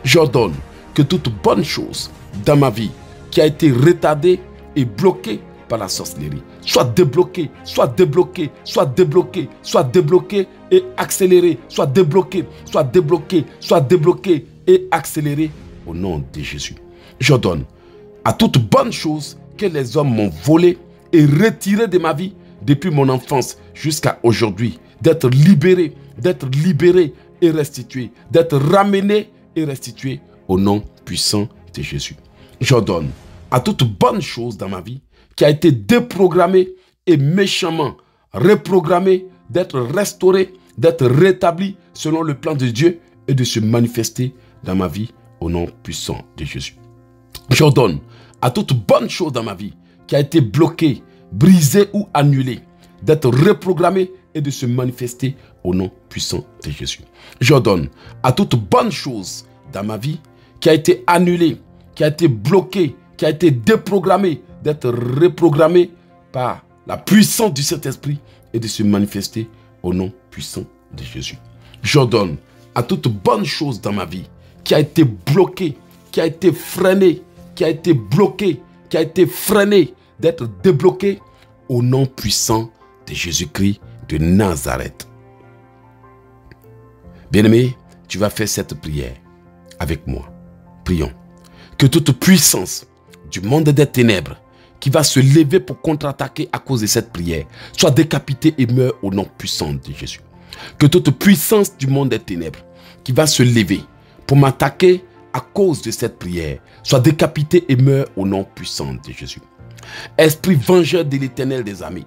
J'ordonne que toute bonne chose dans ma vie qui a été retardée et bloquée par la sorcellerie soit débloquée, soit débloquée, soit débloquée, soit débloquée et accélérée, soit débloquée, soit débloquée, soit débloquée et accélérée au nom de Jésus. J'ordonne à toute bonne chose que les hommes m'ont volé et retiré de ma vie depuis mon enfance jusqu'à aujourd'hui, d'être libéré et restitué, d'être ramené et restitué au nom puissant de Jésus. J'ordonne à toute bonne chose dans ma vie qui a été déprogrammée et méchamment reprogrammée, d'être restaurée, d'être rétablie selon le plan de Dieu et de se manifester dans ma vie au nom puissant de Jésus. J'ordonne à toute bonne chose dans ma vie qui a été bloquée, brisée ou annulée, d'être reprogrammée et de se manifester au nom puissant de Jésus. J'ordonne à toute bonne chose dans ma vie qui a été annulée, qui a été bloquée, qui a été déprogrammée, d'être reprogrammée par la puissance du Saint-Esprit et de se manifester au nom puissant de Jésus. J'ordonne à toute bonne chose dans ma vie qui a été bloquée, qui a été freinée, qui a été bloquée, qui a été freinée, d'être débloquée au nom puissant de Jésus-Christ de Nazareth. Bien-aimé, tu vas faire cette prière avec moi. Prions. Que toute puissance du monde des ténèbres qui va se lever pour contre-attaquer à cause de cette prière soit décapité et meurt au nom puissant de Jésus. Que toute puissance du monde des ténèbres qui va se lever pour m'attaquer à cause de cette prière soit décapité et meurt au nom puissant de Jésus. Esprit vengeur de l'Éternel des armées,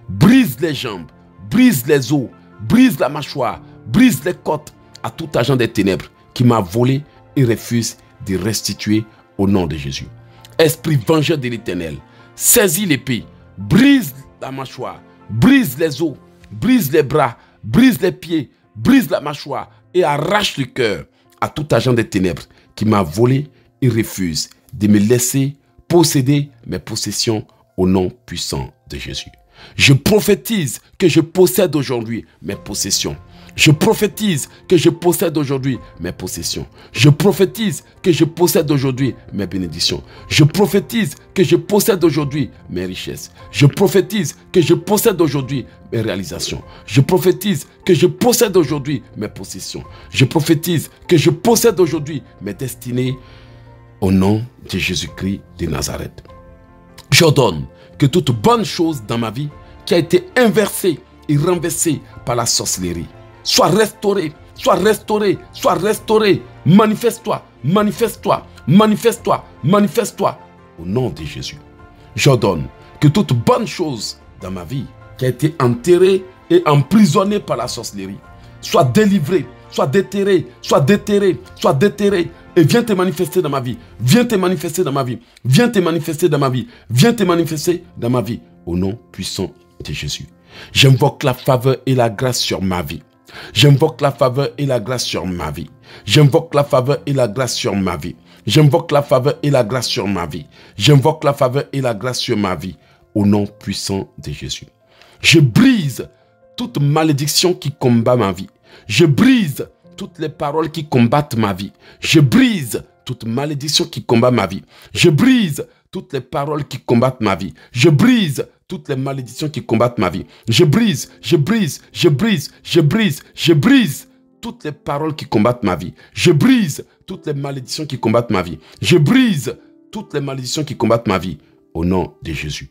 brise les jambes, brise les os, brise la mâchoire, brise les côtes à tout agent des ténèbres qui m'a volé et refuse de restituer au nom de Jésus. Esprit vengeur de l'Éternel, saisis l'épée, brise la mâchoire, brise les os, brise les bras, brise les pieds, brise la mâchoire et arrache le cœur à tout agent des ténèbres qui m'a volé et refuse de me laisser posséder mes possessions au nom puissant de Jésus. Je prophétise que je possède aujourd'hui mes possessions. Je prophétise que je possède aujourd'hui mes possessions. Je prophétise que je possède aujourd'hui mes bénédictions. Je prophétise que je possède aujourd'hui mes richesses. Je prophétise que je possède aujourd'hui mes réalisations. Je prophétise que je possède aujourd'hui mes possessions. Je prophétise que je possède aujourd'hui mes destinées au nom de Jésus-Christ de Nazareth. J'ordonne que toute bonne chose dans ma vie qui a été inversée et renversée par la sorcellerie soit restaurée, soit restaurée, soit restaurée. Manifeste-toi, manifeste-toi, manifeste-toi, manifeste-toi au nom de Jésus. J'ordonne que toute bonne chose dans ma vie qui a été enterrée et emprisonnée par la sorcellerie soit délivrée, soit déterrée, soit déterrée, soit déterrée. Et viens te manifester dans ma vie. Viens te manifester dans ma vie. Viens te manifester dans ma vie. Viens te manifester dans ma vie. Au nom puissant de Jésus. J'invoque la faveur et la grâce sur ma vie. J'invoque la faveur et la grâce sur ma vie. J'invoque la faveur et la grâce sur ma vie. J'invoque la faveur et la grâce sur ma vie. J'invoque la faveur et la grâce sur ma vie. Au nom puissant de Jésus. Je brise toute malédiction qui combat ma vie. Je brise toutes les paroles qui combattent ma vie. Je brise toute malédiction qui combat ma vie. Je brise toutes les paroles qui combattent ma vie. Je brise toutes les malédictions qui combattent ma vie. Je brise, je brise, je brise, je brise, je brise toutes les paroles qui combattent ma vie. Je brise toutes les malédictions qui combattent ma vie. Je brise toutes les malédictions qui combattent ma vie. Au nom de Jésus.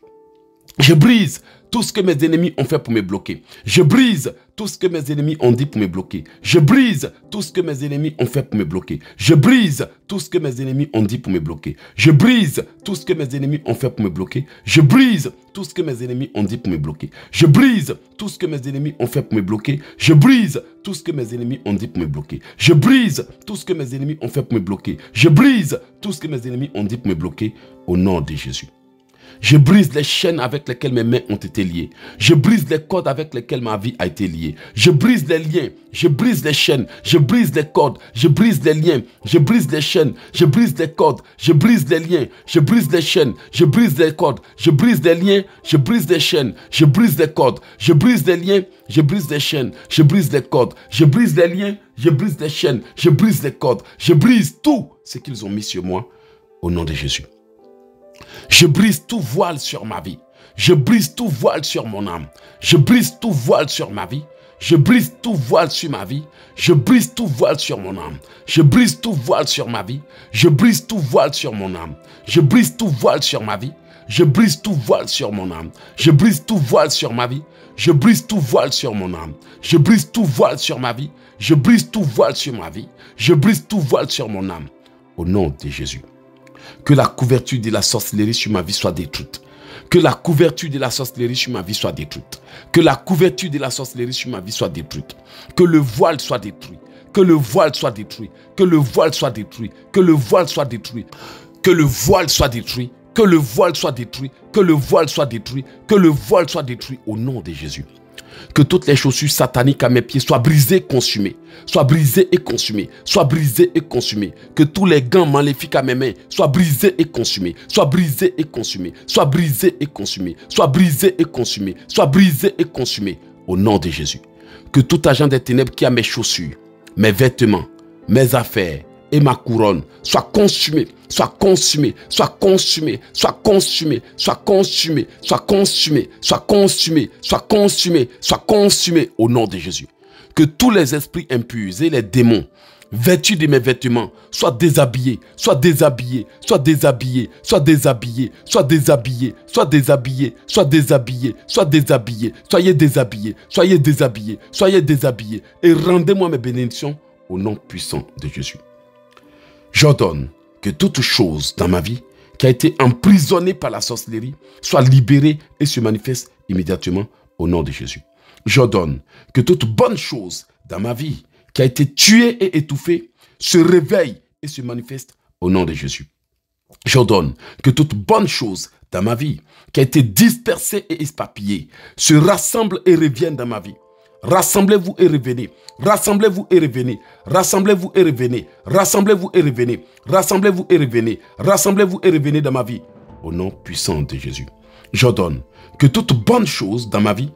Je brise tout ce que mes ennemis ont fait pour me bloquer. Je brise tout ce que mes ennemis ont dit pour me bloquer. Je brise tout ce que mes ennemis ont fait pour me bloquer. Je brise tout ce que mes ennemis ont dit pour me bloquer. Je brise tout ce que mes ennemis ont fait pour me bloquer. Je brise tout ce que mes ennemis ont dit pour me bloquer. Je brise tout ce que mes ennemis ont fait pour me bloquer. Je brise tout ce que mes ennemis ont dit pour me bloquer. Je brise tout ce que mes ennemis ont fait pour me bloquer. Je brise tout ce que mes ennemis ont dit pour me bloquer. Au nom de Jésus. Je brise les chaînes avec lesquelles mes mains ont été liées. Je brise les cordes avec lesquelles ma vie a été liée. Je brise les liens. Je brise les chaînes. Je brise les cordes. Je brise les liens. Je brise les chaînes. Je brise les cordes. Je brise les liens. Je brise les chaînes. Je brise les cordes. Je brise les liens. Je brise les chaînes. Je brise les cordes. Je brise les liens. Je brise les chaînes. Je brise les cordes. Je brise les liens. Je brise les chaînes. Je brise les cordes. Je brise tout ce qu'ils ont mis sur moi. Au nom de Jésus. Je brise tout voile sur ma vie. Je brise tout voile sur mon âme. Je brise tout voile sur ma vie. Je brise tout voile sur ma vie. Je brise tout voile sur mon âme. Je brise tout voile sur ma vie. Je brise tout voile sur mon âme. Je brise tout voile sur ma vie. Je brise tout voile sur mon âme. Je brise tout voile sur ma vie. Je brise tout voile sur mon âme. Je brise tout voile sur ma vie. Je brise tout voile sur ma vie. Je brise tout voile sur mon âme. Au nom de Jésus. Que la couverture de la sorcellerie sur ma vie soit détruite. Que la couverture de la sorcellerie sur ma vie soit détruite. Que la couverture de la sorcellerie sur ma vie soit détruite. Que le voile soit détruit. Que le voile soit détruit. Que le voile soit détruit. Que le voile soit détruit. Que le voile soit détruit. Que le voile soit détruit. Que le voile soit détruit. Que le voile soit détruit au nom de Jésus. Que toutes les chaussures sataniques à mes pieds soient brisées, consumées. Soient brisées et consumées. Soient brisées et consumées. Que tous les gants maléfiques à mes mains soient brisés et consumés. Soient brisés et consumés. Soient brisés et consumés. Soient brisés et consumés. Soient brisés et consumés. Au nom de Jésus. Que tout agent des ténèbres qui a mes chaussures, mes vêtements, mes affaires et ma couronne soit consumé, soit consumé, soit consumé, soit consumé, soit consumé, soit consumé, soit consumé, soit consumé, soit consumé au nom de Jésus. Que tous les esprits impurs et les démons vêtu de mes vêtements, soit déshabillé, soit déshabillé, soit déshabillé, soit déshabillé, soit déshabillé, soit déshabillé, soit déshabillé, soit déshabillé, soyez déshabillés, soyez déshabillés, soyez déshabillés, et rendez-moi mes bénédictions au nom puissant de Jésus. J'ordonne que toute chose dans ma vie qui a été emprisonnée par la sorcellerie soit libérée et se manifeste immédiatement au nom de Jésus. J'ordonne que toute bonne chose dans ma vie qui a été tuée et étouffée se réveille et se manifeste au nom de Jésus. J'ordonne que toute bonne chose dans ma vie qui a été dispersée et éparpillée se rassemble et revienne dans ma vie. Rassemblez-vous et revenez. Rassemblez-vous et revenez. Rassemblez-vous et revenez. Rassemblez-vous et revenez. Rassemblez-vous et revenez. Rassemblez-vous et revenez dans ma vie. Au nom puissant de Jésus. J'ordonne que toute bonne chose dans ma vie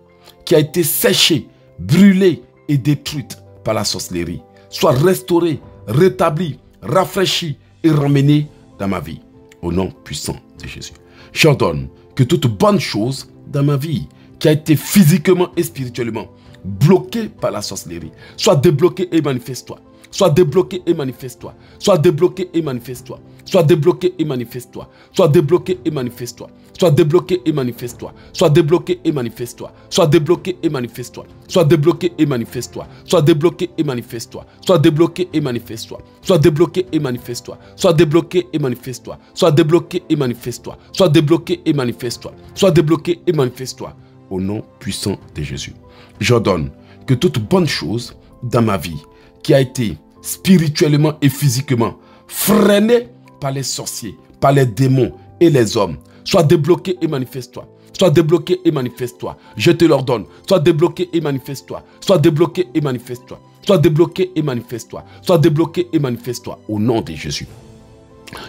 qui a été séchée, brûlée et détruite par la sorcellerie soit restaurée, rétablie, rafraîchie et ramenée dans ma vie. Au nom puissant de Jésus. J'ordonne que toute bonne chose dans ma vie qui a été physiquement et spirituellement bloqué par la sorcellerie, soit débloqué et manifeste-toi. Sois débloqué et manifeste-toi. Sois débloqué et manifeste-toi. Sois débloqué et manifeste-toi. Sois débloqué et manifeste-toi. Sois débloqué et manifeste-toi. Sois débloqué et manifeste-toi. Sois débloqué et manifeste-toi. Sois débloqué et manifeste-toi. Sois débloqué et manifeste-toi. Sois débloqué et manifeste-toi. Sois débloqué et manifeste-toi. Sois débloqué et manifeste-toi. Sois débloqué et manifeste-toi. Sois débloqué et manifeste-toi. Sois débloqué et manifeste-toi. Au nom puissant de Jésus. J'ordonne que toute bonne chose dans ma vie qui a été spirituellement et physiquement freinée par les sorciers, par les démons et les hommes, soit débloqué et manifeste-toi. Sois débloqué et manifeste-toi. Je te l'ordonne. Sois débloqué et manifeste-toi. Sois débloqué et manifeste-toi. Sois débloqué et manifeste-toi. Sois débloqué et manifeste-toi. Au nom de Jésus.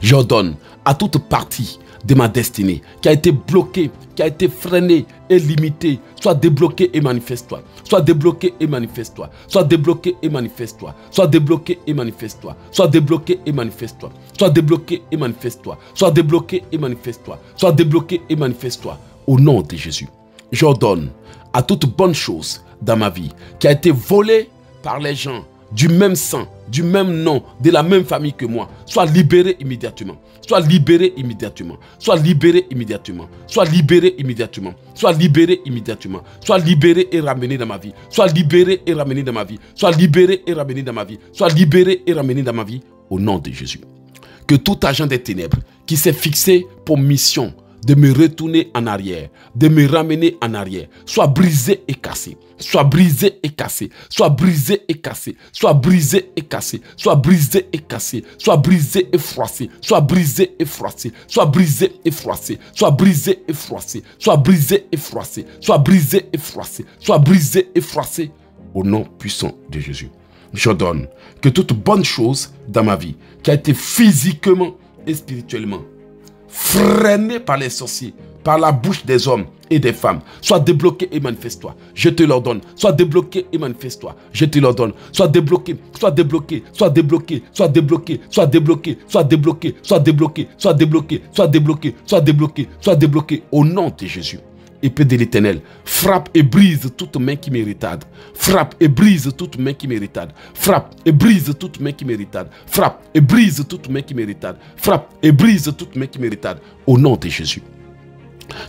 J'ordonne à toute partie de ma destinée qui a été bloquée, qui a été freinée et limitée, soit débloquée et manifeste-toi. Sois débloqué et manifeste-toi. Sois débloqué et manifeste-toi. Sois débloqué et manifeste-toi. Sois débloqué et manifeste-toi. Sois débloqué et manifeste-toi. Sois débloqué et manifeste-toi. Sois débloqué et manifeste-toi. Au nom de Jésus. J'ordonne à toute bonne chose dans ma vie qui a été volée par les gens du même sang, du même nom, de la même famille que moi, soit libéré immédiatement. Sois libéré immédiatement. Sois libéré immédiatement. Sois libéré immédiatement. Sois libéré immédiatement. Sois libéré et ramené dans ma vie. Sois libéré et ramené dans ma vie. Sois libéré et ramené dans ma vie. Sois libéré et ramené dans ma vie. Au nom de Jésus. Que tout agent des ténèbres qui s'est fixé pour mission de me retourner en arrière, de me ramener en arrière, soit brisé et cassé, soit brisé et cassé, soit brisé et cassé, soit brisé et cassé, soit brisé et cassé, soit brisé et froissé, soit brisé et froissé, soit brisé et froissé, soit brisé et froissé, soit brisé et froissé, soit brisé et froissé, soit brisé et froissé, au nom puissant de Jésus. J'ordonne que toute bonne chose dans ma vie qui a été physiquement et spirituellement freinée par les sorciers, par la bouche des hommes et des femmes, soit débloqué et manifeste-toi. Je te l'ordonne. Sois débloqué et manifeste-toi. Je te l'ordonne. Sois débloqué, sois débloqué, sois débloqué, sois débloqué, sois débloqué, sois débloqué, sois débloqué, sois débloqué, sois débloqué, sois débloqué, sois débloqué. Au nom de Jésus. Épée de l'Éternel, frappe et brise toute main qui me retarde. Frappe et brise toute main qui me retarde. Frappe et brise toute main qui me retarde. Frappe et brise toute main qui me retarde. Frappe et brise toute main qui me retarde. Au nom de Jésus.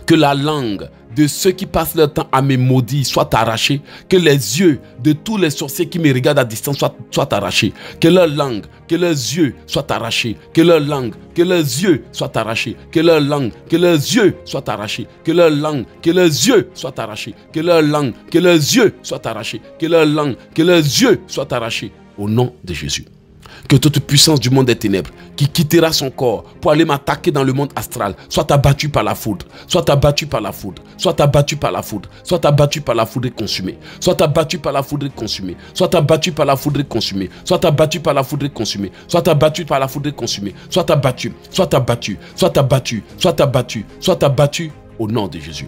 Que la langue de ceux qui passent leur temps à me maudire soit arrachée. Que les yeux de tous les sorciers qui me regardent à distance soient arrachés. Que leur langue, que leurs yeux soient arrachés. Que leur langue, que leurs yeux soient arrachés. Que leur langue, que leurs yeux soient arrachés. Que leur langue, que leurs yeux soient arrachés. Que leur langue, que leurs yeux soient arrachés. Que leur langue, que leurs yeux soient arrachés. Au nom de Jésus. Que toute puissance du monde des ténèbres qui quittera son corps pour aller m'attaquer dans le monde astral soit abattue par la foudre, soit abattue par la foudre, soit abattue par la foudre, soit abattue par la foudre et consumée, soit abattue par la foudre et consumée, soit abattue par la foudre et consumée, soit abattue par la foudre et consumée, soit abattue par la foudre et consumée, soit abattue, soit abattue, soit abattue, soit abattue, soit abattue au nom de Jésus.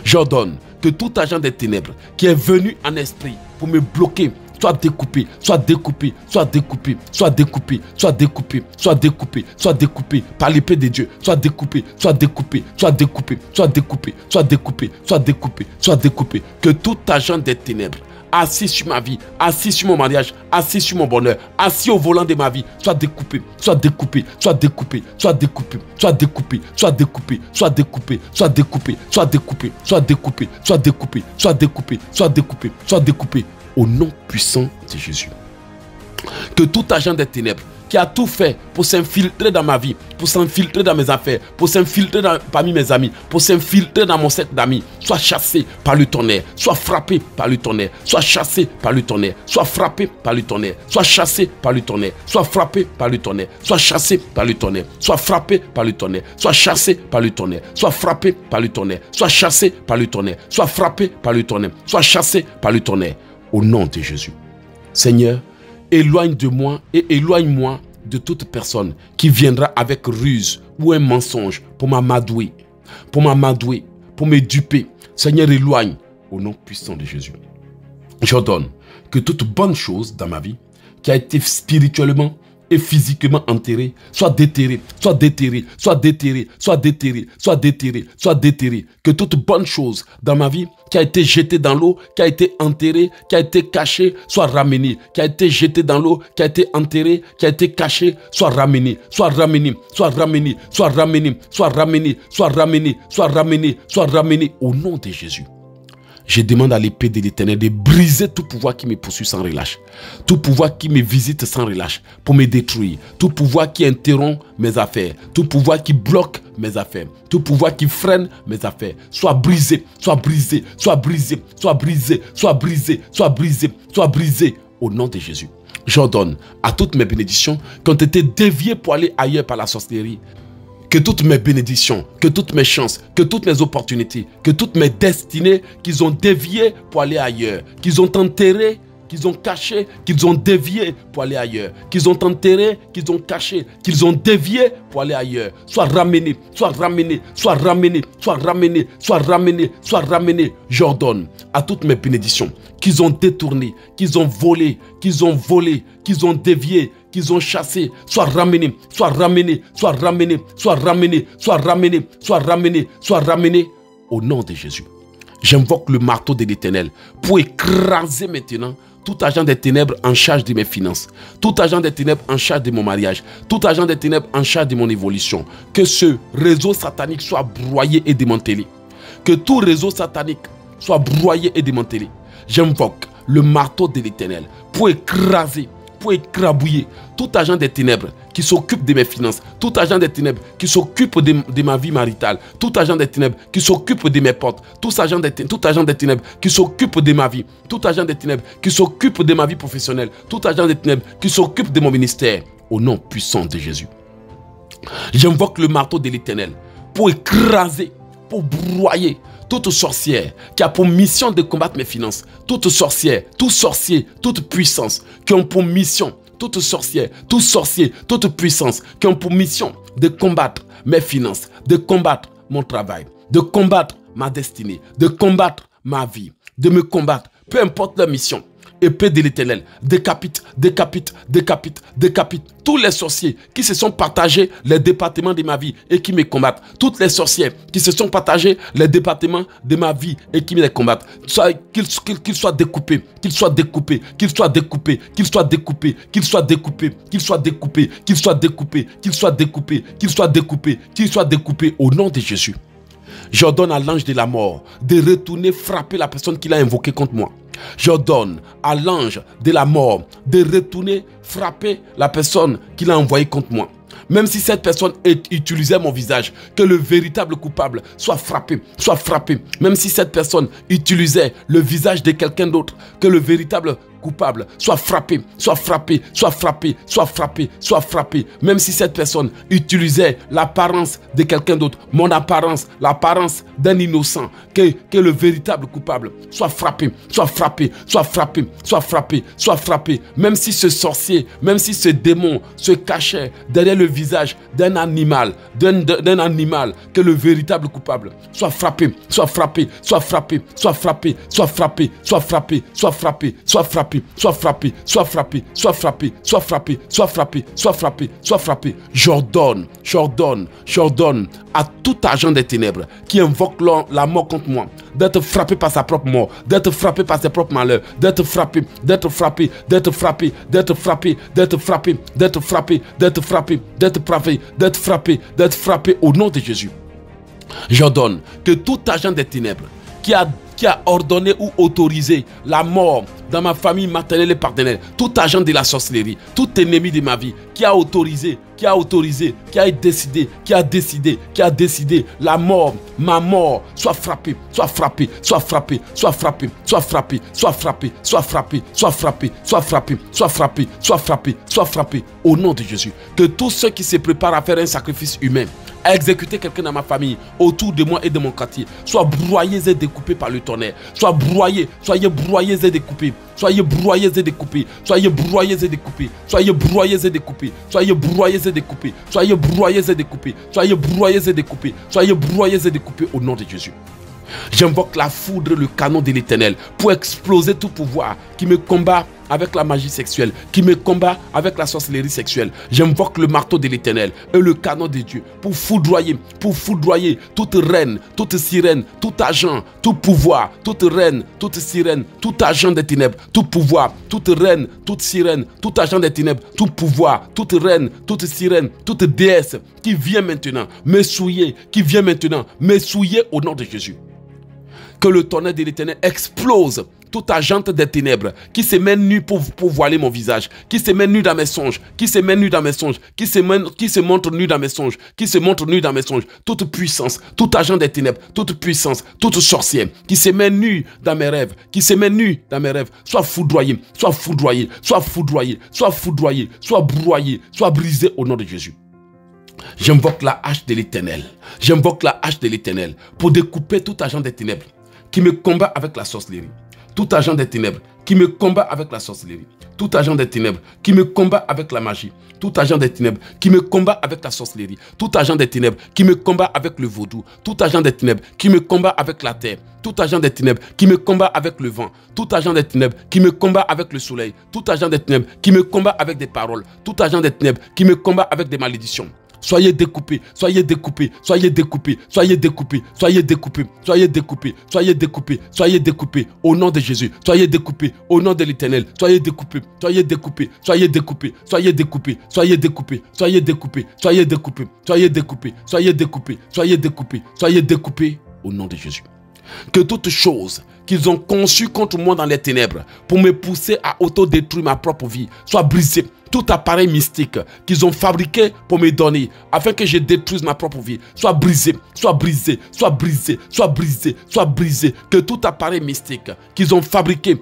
J'ordonne que tout agent des ténèbres qui est venu en esprit pour me bloquer soit découpé, soit découpé, soit découpé, soit découpé, soit découpé, soit découpé, soit découpé par l'épée de Dieu, soit découpé, soit découpé, soit découpé, soit découpé, soit découpé, soit découpé, soit découpé. Que tout agent des ténèbres assis sur ma vie, assis sur mon mariage, assis sur mon bonheur, assis au volant de ma vie, soit découpé, soit découpé, soit découpé, soit découpé, soit découpé, soit découpé, soit découpé, soit découpé, soit découpé, soit découpé, soit découpé, soit découpé, soit découpé, soit découpé, au nom puissant de Jésus. Que tout agent des ténèbres qui a tout fait pour s'infiltrer dans ma vie, pour s'infiltrer dans mes affaires, pour s'infiltrer parmi mes amis, pour s'infiltrer dans mon cercle d'amis, soit chassé par le tonnerre, soit frappé par le tonnerre, soit chassé par le tonnerre, soit frappé par le tonnerre, soit chassé par le tonnerre, soit frappé par le tonnerre, soit chassé par le tonnerre, soit frappé par le tonnerre, soit chassé par le tonnerre, soit frappé par le tonnerre, soit chassé par le tonnerre, soit frappé par le tonnerre, soit chassé par le tonnerre, au nom de Jésus. Seigneur, éloigne de moi et éloigne-moi de toute personne qui viendra avec ruse ou un mensonge pour m'amadouer, pour me duper. Seigneur, éloigne au nom puissant de Jésus. J'ordonne que toute bonne chose dans ma vie qui a été spirituellement et physiquement enterrée soit déterrée, soit déterrée, soit déterrée, soit déterrée, soit déterrée, soit déterrée. Que toute bonne chose dans ma vie qui a été jetée dans l'eau, qui a été enterrée, qui a été cachée, soit ramenée, qui a été jetée dans l'eau, qui a été enterrée, qui a été cachée, soit ramenée, soit ramenée, soit ramenée, soit ramenée, soit ramenée, soit ramenée, soit ramenée, soit ramenée au nom de Jésus. Je demande à l'épée de l'Éternel de briser tout pouvoir qui me poursuit sans relâche. Tout pouvoir qui me visite sans relâche pour me détruire. Tout pouvoir qui interrompt mes affaires. Tout pouvoir qui bloque mes affaires. Tout pouvoir qui freine mes affaires. Soit brisé, soit brisé, soit brisé, soit brisé, soit brisé, soit brisé, soit brisé au nom de Jésus. J'ordonne à toutes mes bénédictions qui ont été déviées pour aller ailleurs par la sorcellerie. Que toutes mes bénédictions, que toutes mes chances, que toutes mes opportunités, que toutes mes destinées qu'ils ont déviées pour aller ailleurs, qu'ils ont enterrées, qu'ils ont cachées, qu'ils ont déviées pour aller ailleurs, qu'ils ont enterrées, qu'ils ont cachées, qu'ils ont déviées pour aller ailleurs, soit ramenés, soit ramenés, soit ramenés, soit ramenés, soit ramenés, soit ramenés. J'ordonne à toutes mes bénédictions qu'ils ont détournées, qu'ils ont volé, qu'ils ont volé, qu'ils ont dévié, qu'ils ont chassé, soit ramenés, soit ramenés, soit ramenés, soit ramenés, soit ramenés, soit ramenés, soit ramenés au nom de Jésus. J'invoque le marteau de l'Éternel pour écraser maintenant tout agent des ténèbres en charge de mes finances, tout agent des ténèbres en charge de mon mariage, tout agent des ténèbres en charge de mon évolution. Que ce réseau satanique soit broyé et démantelé. Que tout réseau satanique soit broyé et démantelé. J'invoque le marteau de l'Éternel pour écraser, pour écrabouiller tout agent des ténèbres qui s'occupe de mes finances, tout agent des ténèbres qui s'occupe de ma vie maritale, tout agent des ténèbres qui s'occupe de mes portes, tout agent des ténèbres qui s'occupe de ma vie, tout agent des ténèbres qui s'occupe de ma vie professionnelle, tout agent des ténèbres qui s'occupe de mon ministère, au nom puissant de Jésus. J'invoque le marteau de l'Éternel pour écraser, pour broyer toute sorcière qui a pour mission de combattre mes finances, toute sorcière, tout sorcier, toute puissance qui ont pour mission, toute sorcière, tout sorcier, toute puissance qui ont pour mission de combattre mes finances, de combattre mon travail, de combattre ma destinée, de combattre ma vie, de me combattre, peu importe leur mission. Épée de l'Éternel, décapite, décapite, décapite, décapite tous les sorciers qui se sont partagés les départements de ma vie et qui me combattent. Toutes les sorcières qui se sont partagés les départements de ma vie et qui me combattent. Qu'ils soient découpés, qu'ils soient découpés, qu'ils soient découpés, qu'ils soient découpés, qu'ils soient découpés, qu'ils soient découpés, qu'ils soient découpés, qu'ils soient découpés, qu'ils soient découpés, qu'ils soient découpés au nom de Jésus. J'ordonne à l'ange de la mort de retourner frapper la personne qui l'a invoqué contre moi. J'ordonne à l'ange de la mort de retourner frapper la personne qui l'a envoyé contre moi. Même si cette personne utilisait mon visage, que le véritable coupable soit frappé, soit frappé. Même si cette personne utilisait le visage de quelqu'un d'autre, que le véritable coupable soit frappé, soit frappé, soit frappé, soit frappé, soit frappé. Même si cette personne utilisait l'apparence de quelqu'un d'autre, mon apparence, l'apparence d'un innocent, que le véritable coupable soit frappé, soit frappé, soit frappé, soit frappé, soit frappé. Même si ce sorcier, même si ce démon se cachait derrière le visage d'un animal, que le véritable coupable soit frappé, soit frappé, soit frappé, soit frappé, soit frappé, soit frappé, soit frappé, soit frappé. frappé, sois frappé, sois frappé, sois frappé, sois frappé, sois frappé, sois frappé, sois frappé. J'ordonne à tout agent des ténèbres qui invoque la mort contre moi, d'être frappé par sa propre mort, d'être frappé par ses propres malheurs, d'être frappé, d'être frappé, d'être frappé, d'être frappé, d'être frappé, d'être frappé, d'être frappé, d'être frappé, d'être frappé, d'être frappé au nom de Jésus. J'ordonne que tout agent des ténèbres qui a ordonné ou autorisé la mort dans ma famille maternelle et paternelle, tout agent de la sorcellerie, tout ennemi de ma vie qui a autorisé, qui a décidé la mort, ma mort, soit frappé, soit frappé, soit frappé, soit frappé, soit frappé, soit frappé, soit frappé, soit frappé, soit frappé, soit frappé, soit frappé, soit frappé, au nom de Jésus. Que tous ceux qui se préparent à faire un sacrifice humain, à exécuter quelqu'un dans ma famille, autour de moi et de mon quartier, soient broyés et découpés par le tonnerre, soient broyés, soyez broyés et découpés, soyez broyés et découpés, soyez broyés et découpés, soyez broyés et découpés, soyez broyés et découpés, soyez broyés et découpés, soyez broyés et découpés, soyez broyés et découpés au nom de Jésus. J'invoque la foudre, le canon de l'Éternel pour exploser tout pouvoir qui me combat avec la magie sexuelle, qui me combat avec la sorcellerie sexuelle. J'invoque le marteau de l'Éternel et le canon de Dieu pour foudroyer toute reine, toute sirène, tout agent, tout pouvoir, toute reine, toute sirène, tout agent des ténèbres, tout pouvoir, toute reine, toute sirène, tout agent des ténèbres, tout pouvoir, toute reine, toute sirène, toute déesse qui vient maintenant me souiller, qui vient maintenant me souiller au nom de Jésus. Que le tonnerre de l'Éternel explose toute agente des ténèbres qui se met nu pour voiler mon visage, qui se met nu dans mes songes, qui se met nu dans mes songes, qui se montre nu dans mes songes, qui se montre nu dans mes songes, toute puissance, tout agent des ténèbres, toute puissance, toute sorcière, qui se met nu dans mes rêves, qui se met nu dans mes rêves, soit foudroyé, soit foudroyé, soit foudroyé, soit foudroyé, soit broyé, soit brisé au nom de Jésus. J'invoque la hache de l'Éternel, j'invoque la hache de l'Éternel pour découper tout agent des ténèbres qui me combat avec la sorcellerie. Tout agent des ténèbres qui me combat avec la sorcellerie. Tout agent des ténèbres qui me combat avec la magie. Tout agent des ténèbres qui me combat avec la sorcellerie. Tout agent des ténèbres qui me combat avec le vaudou. Tout agent des ténèbres qui me combat avec la terre. Tout agent des ténèbres qui me combat avec le vent. Tout agent des ténèbres qui me combat avec le soleil. Tout agent des ténèbres qui me combat avec des paroles. Tout agent des ténèbres qui me combat avec des malédictions. Soyez découpés, soyez découpés, soyez découpés, soyez découpés, soyez découpés, soyez découpés, soyez découpés, soyez découpés, au nom de Jésus, soyez découpés, au nom de l'Éternel, soyez découpés, soyez découpés, soyez découpés, soyez découpés, soyez découpés, soyez découpés, soyez découpés, soyez découpés, soyez découpés, soyez découpés, soyez découpés, au nom de Jésus. Que toutes choses qu'ils ont conçues contre moi dans les ténèbres pour me pousser à autodétruire ma propre vie soient brisées. Tout appareil mystique qu'ils ont fabriqué pour me donner afin que je détruise ma propre vie soit brisé, soit brisé, soit brisé, soit brisé, soit brisé. Que tout appareil mystique qu'ils ont fabriqué,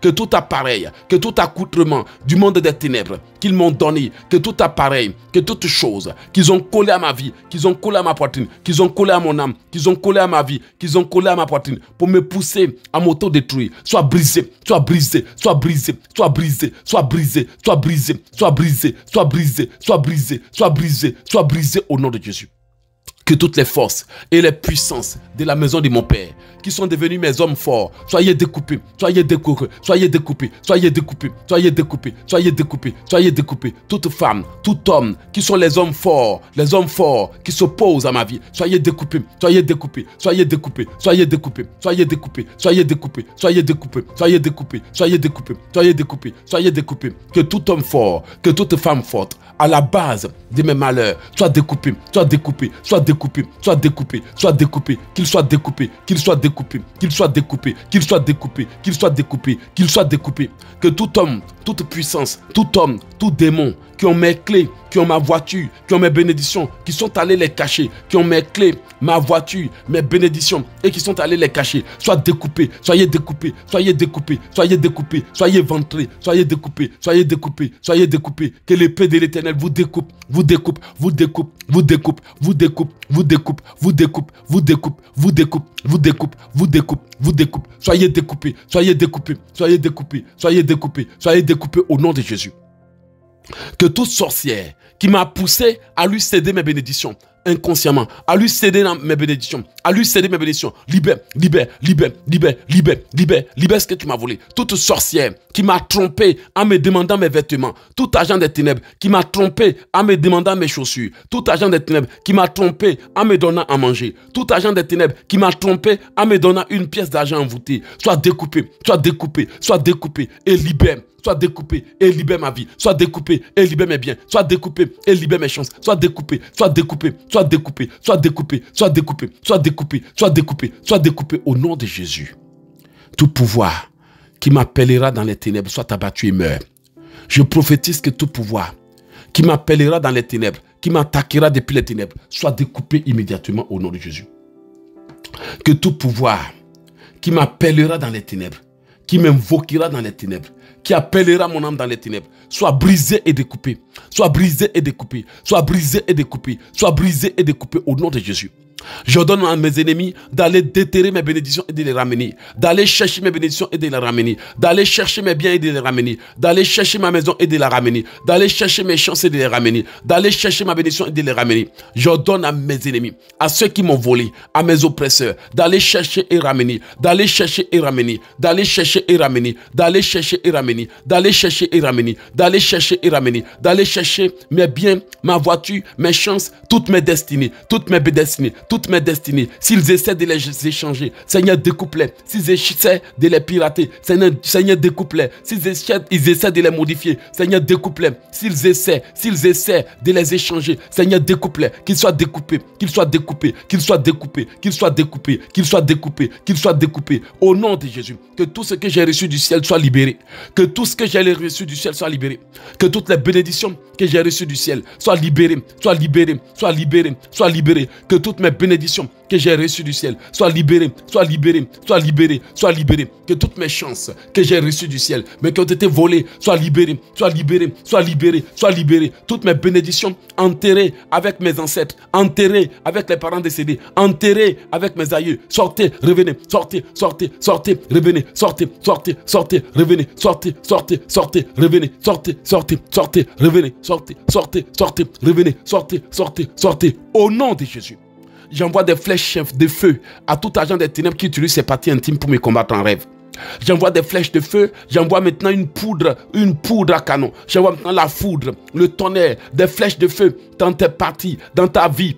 que tout appareil, que tout accoutrement du monde des ténèbres qu'ils m'ont donné, que tout appareil, que toute chose qu'ils ont collé à ma vie, qu'ils ont collé à ma poitrine, qu'ils ont collé à mon âme, qu'ils ont collé à ma vie, qu'ils ont collé à ma poitrine pour me pousser à m'auto-détruire, soit brisé, soit brisé, soit brisé, soit brisé, soit brisé, soit brisé, soit brisé, soit brisé, soit brisé, soit brisé, soit brisé au nom de Jésus. Que toutes les forces et les puissances de la maison de mon Père, qui sont devenus mes hommes forts, soyez découpés, soyez découpés, soyez découpés, soyez découpés, soyez découpés, soyez découpés, soyez découpés. Toute femme, tout homme, qui sont les hommes forts qui s'opposent à ma vie, soyez découpés, soyez découpés, soyez découpés, soyez découpés, soyez découpés, soyez découpés, soyez découpés, soyez découpés, soyez découpés, soyez découpés, soyez découpés. Que tout homme fort, que toute femme forte, à la base de mes malheurs, soit découpé, soit découpé, soit découpé, soit découpé, soit découpé, qu'il soit découpé, qu'il soit découpé, qu'il soit découpé, qu'il soit découpé, qu'il soit découpé, qu'il soit découpé. Que tout homme, toute puissance, tout homme, tout démon qui ont mes clés, qui ont ma voiture, qui ont mes bénédictions, qui sont allés les cacher, qui ont mes clés, ma voiture, mes bénédictions et qui sont allés les cacher, soient découpés, soyez découpés, soyez découpés, soyez découpés, soyez ventrés, soyez découpés, soyez découpés, soyez découpés. Que l'épée de l'Éternel vous découpe, vous découpe, vous découpe, vous découpe, vous découpe, vous découpe, vous découpe, vous découpe, vous découpe, vous découpe, vous découpe, vous découpe. Soyez découpés, soyez découpés, soyez découpés, soyez découpés, soyez découpés au nom de Jésus. Que toute sorcière qui m'a poussé à lui céder mes bénédictions, inconsciemment, à lui céder dans mes bénédictions, à lui céder mes bénédictions. Libère, libère, libère, libère, libère, libère, libère ce que tu m'as volé. Toute sorcière qui m'a trompé en me demandant mes vêtements, tout agent des ténèbres qui m'a trompé en me demandant mes chaussures, tout agent des ténèbres qui m'a trompé en me donnant à manger, tout agent des ténèbres qui m'a trompé en me donnant une pièce d'argent envoûtée, soit découpé, soit découpé, soit découpé et libère. Soit découpé et libère ma vie. Soit découpé et libère mes biens. Soit découpé et libère mes chances. Soit découpé, soit découpé, soit découpé, soit découpé, soit découpé, soit découpé, soit découpé, soit découpé au nom de Jésus. Tout pouvoir qui m'appellera dans les ténèbres soit abattu et meurt. Je prophétise que tout pouvoir qui m'appellera dans les ténèbres, qui m'attaquera depuis les ténèbres, soit découpé immédiatement au nom de Jésus. Que tout pouvoir qui m'appellera dans les ténèbres, qui m'invoquera dans les ténèbres, qui appellera mon âme dans les ténèbres, soit brisé et découpé, soit brisé et découpé, soit brisé et découpé, soit brisé et découpé au nom de Jésus. J'ordonne à mes ennemis d'aller déterrer mes bénédictions et de les ramener, d'aller chercher mes bénédictions et de les ramener, d'aller chercher mes biens et de les ramener, d'aller chercher ma maison et de la ramener, d'aller chercher mes chances et de les ramener, d'aller chercher ma bénédiction et de les ramener. J'ordonne à mes ennemis, à ceux qui m'ont volé, à mes oppresseurs, d'aller chercher et ramener, d'aller chercher et ramener, d'aller chercher et ramener, d'aller chercher et ramener, d'aller chercher et ramener, d'aller chercher et ramener, d'aller chercher mes biens, ma voiture, mes chances, toutes mes destinées, toutes mes destinées, toutes mes destinées. S'ils essaient de les échanger, Seigneur, découpe-les. S'ils essaient de les pirater, Seigneur, découpe-les. S'ils essaient de les modifier, Seigneur, découpe-les. S'ils essaient de les échanger, Seigneur, découpe-les. Qu'ils soient découpés, qu'ils soient découpés, qu'ils soient découpés, qu'ils soient découpés, qu'ils soient découpés, qu'ils soient découpés. Au nom de Jésus, que tout ce que j'ai reçu du ciel soit libéré. Que tout ce que j'ai reçu du ciel soit libéré. Que toutes les bénédictions que j'ai reçues du ciel soient libérées, soient libérées, soient libérées, soient libérées. Que toutes mes bénédictions que j'ai reçues du ciel soient libérées, soient libérées, soient libérées, soient libérées. Que toutes mes chances que j'ai reçues du ciel, mais qui ont été volées, soient libérées, soient libérées, soient libérées, soient libérées. Toutes mes bénédictions enterrées avec mes ancêtres, enterrées avec les parents décédés, enterrées avec mes aïeux. Sortez, revenez, sortez, sortez, sortez, revenez, sortez, sortez, sortez, revenez, sortez, sortez, sortez, revenez, sortez, sortez, sortez, revenez, sortez, sortez, sortez, revenez, sortez, sortez, sortez. Au nom de Jésus. J'envoie des flèches de feu à tout agent des ténèbres qui utilise ses parties intimes pour me combattre en rêve. J'envoie des flèches de feu, j'envoie maintenant une poudre à canon. J'envoie maintenant la foudre, le tonnerre, des flèches de feu dans tes parties, dans ta vie,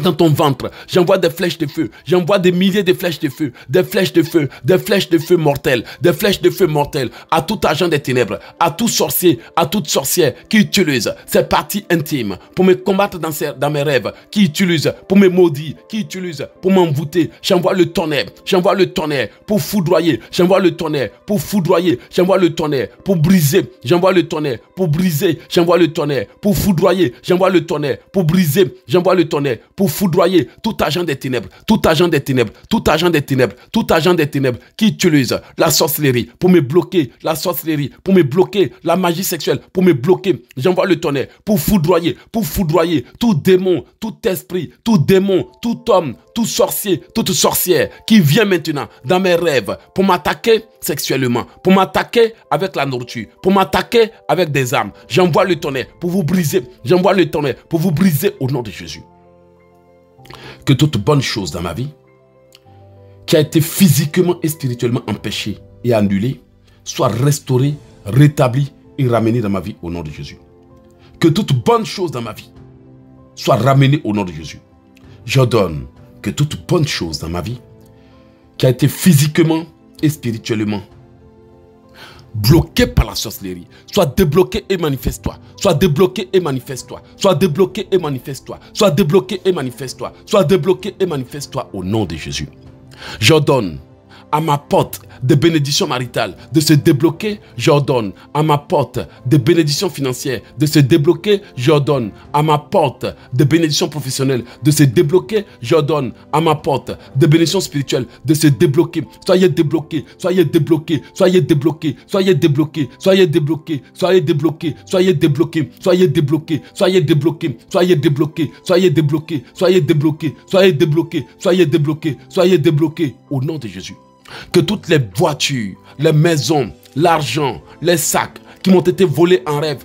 dans ton ventre. J'envoie des flèches de feu, j'envoie des milliers de flèches de feu, des flèches de feu, des flèches de feu mortelles, des flèches de feu mortelles à tout agent des ténèbres, à tout sorcier, à toute sorcière qui utilise ses parties intimes pour me combattre dans mes rêves, qui utilise pour me maudire, qui utilise pour m'envoûter. J'envoie le tonnerre pour foudroyer, j'envoie le tonnerre pour foudroyer, j'envoie le tonnerre pour briser, j'envoie le tonnerre pour briser, j'envoie le tonnerre pour foudroyer, j'envoie le tonnerre pour briser, j'envoie le tonnerre pour foudroyer tout agent des ténèbres, tout agent des ténèbres, tout agent des ténèbres, tout agent des ténèbres qui utilise la sorcellerie pour me bloquer, la sorcellerie pour me bloquer, la magie sexuelle pour me bloquer. J'envoie le tonnerre pour foudroyer tout démon, tout esprit, tout démon, tout homme, tout sorcier, toute sorcière qui vient maintenant dans mes rêves pour m'attaquer sexuellement, pour m'attaquer avec la nourriture, pour m'attaquer avec des armes. J'envoie le tonnerre pour vous briser, j'envoie le tonnerre pour vous briser au nom de Jésus. Que toute bonne chose dans ma vie qui a été physiquement et spirituellement empêchée et annulée soit restaurée, rétablie et ramenée dans ma vie au nom de Jésus. Que toute bonne chose dans ma vie soit ramenée au nom de Jésus. J'ordonne que toute bonne chose dans ma vie qui a été physiquement et spirituellement bloqué par la sorcellerie, soit débloqué et manifeste-toi, soit débloqué et manifeste-toi, soit débloqué et manifeste-toi, soit débloqué et manifeste-toi, soit débloqué et manifeste-toi au nom de Jésus. J'ordonne à ma porte de bénédiction maritale de se débloquer, j'ordonne à ma porte de bénédiction financière de se débloquer, j'ordonne à ma porte de bénédiction professionnelle de se débloquer, j'ordonne à ma porte de bénédiction spirituelle de se débloquer. Soyez débloqués, soyez débloqués, soyez débloqués, soyez débloqués, soyez débloqués, soyez débloqués, soyez débloqués, soyez débloqués, soyez débloqués, soyez débloqués, soyez débloqués, soyez débloqués, soyez débloqués, soyez débloqués, soyez débloqués au nom de Jésus. Que toutes les voitures, les maisons, l'argent, les sacs qui m'ont été volés en rêve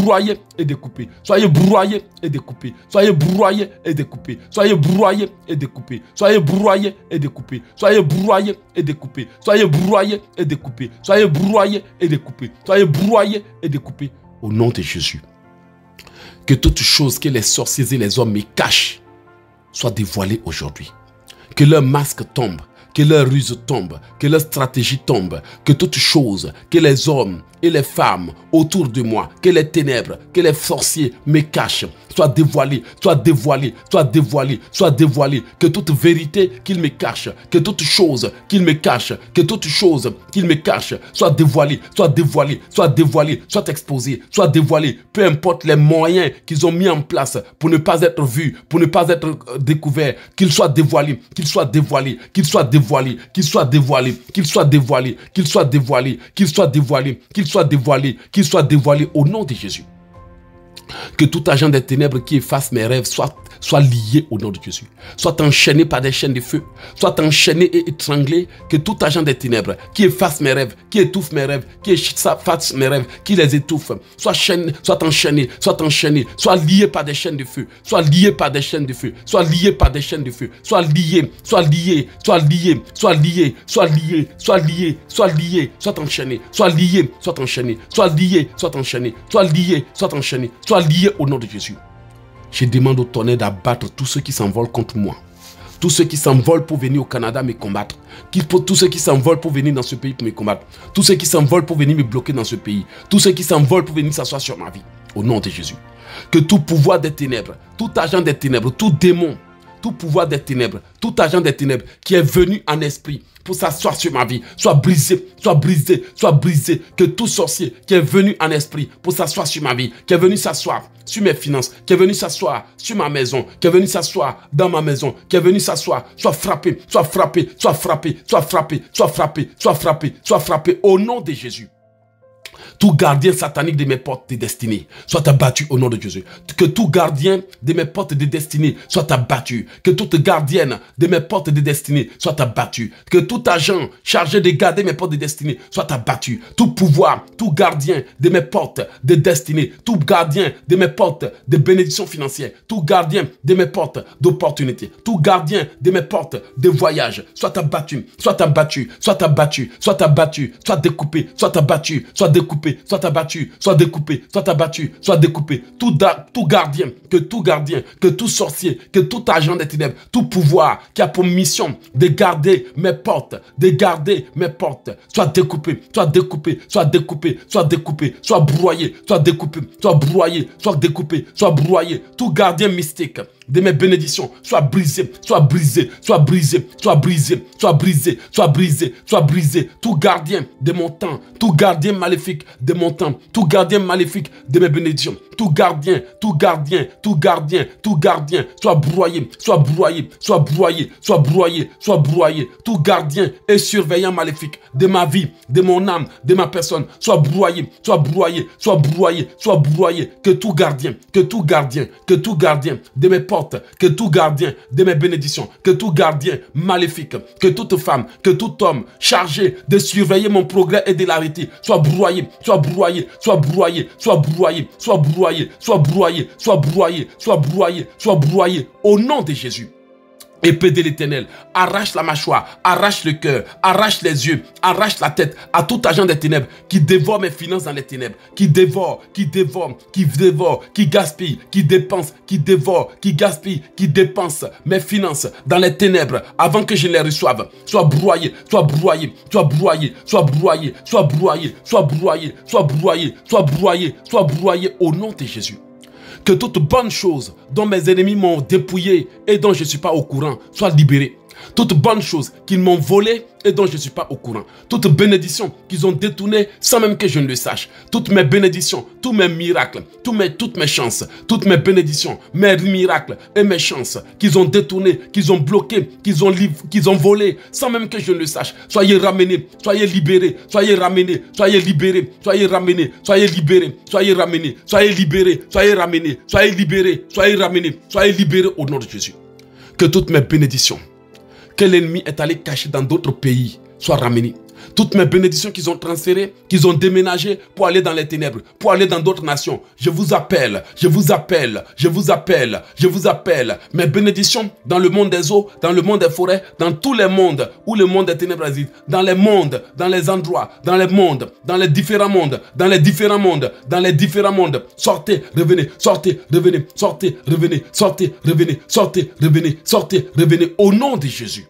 broyés et découpés. Soyez broyés et découpés. Soyez broyés et découpés. Soyez broyés et découpés. Soyez broyés et découpés. Soyez broyés et découpés. Soyez broyés et découpés. Soyez broyés et découpés. Soyez broyés et découpés. Au nom de Jésus. Que toute chose que les sorciers et les hommes me cachent soit dévoilée aujourd'hui. Que leur masque tombe. Que leur ruse tombe, que leur stratégie tombe, que toute chose, que les hommes et les femmes autour de moi, que les ténèbres, que les sorciers me cachent, soit dévoilée, soit dévoilée, soit dévoilée, soit dévoilée, que toute vérité qu'ils me cachent, que toute chose qu'ils me cachent, que toute chose qu'ils me cachent, soit dévoilée, soit dévoilée, soit dévoilée, soit exposée, soit dévoilée, peu importe les moyens qu'ils ont mis en place pour ne pas être vus, pour ne pas être découverts, qu'ils soient dévoilés, qu'ils soient dévoilés, qu'ils soient dévoilés, qu'ils soient dévoilés, qu'ils soient dévoilés, qu'ils soient dévoilés, qu'ils soient dévoilés, qu'ils soient dévoilés, qu'ils soient dévoilés au nom de Jésus. Que tout agent des ténèbres qui efface mes rêves soit lié au nom de Jésus. Soit enchaîné par des chaînes de feu. Soit enchaîné et étranglé. Que tout agent des ténèbres qui efface mes rêves, qui étouffe mes rêves, qui efface mes rêves, qui les étouffe, soit enchaîné, soit lié par des chaînes de feu. Soit lié par des chaînes de feu. Soit lié par des chaînes de feu. Soit lié, soit lié, soit lié, soit lié, soit lié, soit lié, soit lié, soit enchaîné, soit lié, soit enchaîné, soit lié, soit enchaîné, soit lié, soit enchaîné, soit lié au nom de Jésus. Je demande au tonnerre d'abattre tous ceux qui s'envolent contre moi. Tous ceux qui s'envolent pour venir au Canada me combattre. Tous ceux qui s'envolent pour venir dans ce pays pour me combattre. Tous ceux qui s'envolent pour venir me bloquer dans ce pays. Tous ceux qui s'envolent pour venir s'asseoir sur ma vie. Au nom de Jésus. Que tout pouvoir des ténèbres, tout agent des ténèbres, tout démon, tout pouvoir des ténèbres, tout agent des ténèbres qui est venu en esprit pour s'asseoir sur ma vie, soit brisé, soit brisé, soit brisé. Que tout sorcier qui est venu en esprit pour s'asseoir sur ma vie, qui est venu s'asseoir sur mes finances, qui est venu s'asseoir sur ma maison, qui est venu s'asseoir dans ma maison, qui est venu s'asseoir, soit frappé, soit frappé, soit frappé, soit frappé, soit frappé, soit frappé, soit frappé, au nom de Jésus. Tout gardien satanique de mes portes de destinée soit abattu au nom de Jésus. Que tout gardien de mes portes de destinée soit abattu. Que toute gardienne de mes portes de destinée soit abattu. Que tout agent chargé de garder mes portes de destinée soit abattu. Tout pouvoir, tout gardien de mes portes de destinée, tout gardien de mes portes de bénédiction financière, tout gardien de mes portes d'opportunité, tout gardien de mes portes de voyage soit abattu, soit abattu, soit abattu, soit abattu, soit découpé, soit abattu, soit découpé, soit abattu, soit découpé, soit abattu, soit découpé. Tout gardien, que tout sorcier, que tout agent des ténèbres, tout pouvoir qui a pour mission de garder mes portes, soit découpé, soit découpé, soit découpé, soit découpé, soit broyé, soit découpé, soit broyé, soit découpé, soit broyé. Tout gardien mystique de mes bénédictions soit brisé, soit brisé, soit brisé, soit brisé, soit brisé, soit brisé, soit brisé. Tout gardien de mon temps, tout gardien maléfique de mon temps, tout gardien maléfique de mes bénédictions, tout gardien, tout gardien, tout gardien, tout gardien, soit broyé, soit broyé, soit broyé, soit broyé, soit broyé. Tout gardien et surveillant maléfique de ma vie, de mon âme, de ma personne, soit broyé, soit broyé, soit broyé, soit broyé. Que tout gardien, que tout gardien, que tout gardien de mes portes, que tout gardien de mes bénédictions, que tout gardien maléfique, que toute femme, que tout homme chargé de surveiller mon progrès et de l'arrêter, soit broyé, soit broyé, soit broyé, soit broyé, soit broyé, soit broyé, soit broyé, soit broyé, soit broyé, au nom de Jésus. Épée de l'Éternel, arrache la mâchoire, arrache le cœur, arrache les yeux, arrache la tête à tout agent des ténèbres qui dévore mes finances dans les ténèbres, qui dévore, qui gaspille, qui dépense, qui dévore, qui gaspille, qui dépense mes finances dans les ténèbres avant que je les reçoive. Soit broyé, soit broyé, soit broyé, soit broyé, soit broyé, soit broyé, soit broyé, soit broyé, soit broyé au nom de Jésus. Que toute bonne chose dont mes ennemis m'ont dépouillé et dont je ne suis pas au courant soit libérée. Toute bonne chose qu'ils m'ont volée et dont je ne suis pas au courant. Toute bénédiction qu'ils ont détournée sans même que je ne le sache. Toutes mes bénédictions, tous mes miracles, toutes mes chances, toutes mes bénédictions, mes miracles et mes chances qu'ils ont détournées, qu'ils ont bloquées, qu'ils ont volées sans même que je ne le sache. Soyez ramenés, soyez libérés, soyez ramenés, soyez libérés, soyez ramenés, soyez libérés, soyez ramenés, soyez libérés, soyez ramenés, soyez libérés, soyez ramenés, soyez libérés au nom de Jésus. Que toutes mes bénédictions que l'ennemi est allé cacher dans d'autres pays soient ramenées. Toutes mes bénédictions qu'ils ont transférées, qu'ils ont déménagées pour aller dans les ténèbres, pour aller dans d'autres nations. Je vous appelle, je vous appelle, je vous appelle, je vous appelle. Mes bénédictions dans le monde des eaux, dans le monde des forêts, dans tous les mondes où le monde des ténèbres réside. Dans les mondes, dans les endroits, dans les mondes, dans les différents mondes, dans les différents mondes, dans les différents mondes. Sortez, revenez, sortez, revenez, sortez, revenez, sortez, revenez, sortez, revenez, sortez, revenez. Au nom de Jésus.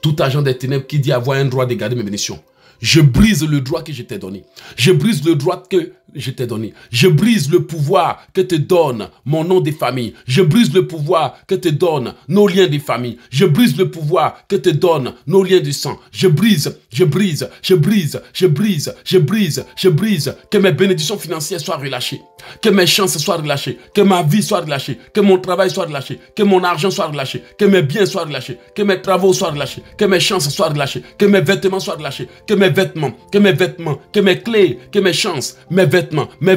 Tout agent des ténèbres qui dit avoir un droit de garder mes bénédictions, je brise le droit que je t'ai donné. Je brise le droit que je t'ai donné. Je brise le pouvoir que te donne mon nom de famille. Je brise le pouvoir que te donne nos liens de famille. Je brise le pouvoir que te donne nos liens de sang. Je brise, je brise, je brise, je brise, je brise, je brise. Que mes bénédictions financières soient relâchées. Que mes chances soient relâchées. Que ma vie soit relâchée. Que mon travail soit relâché. Que mon argent soit relâché. Que mes biens soient relâchés. Que mes travaux soient relâchés. Que mes chances soient relâchées. Que mes vêtements soient relâchés. Que mes vêtements, que mes vêtements, que mes clés, que mes chances, mes vêtements, mes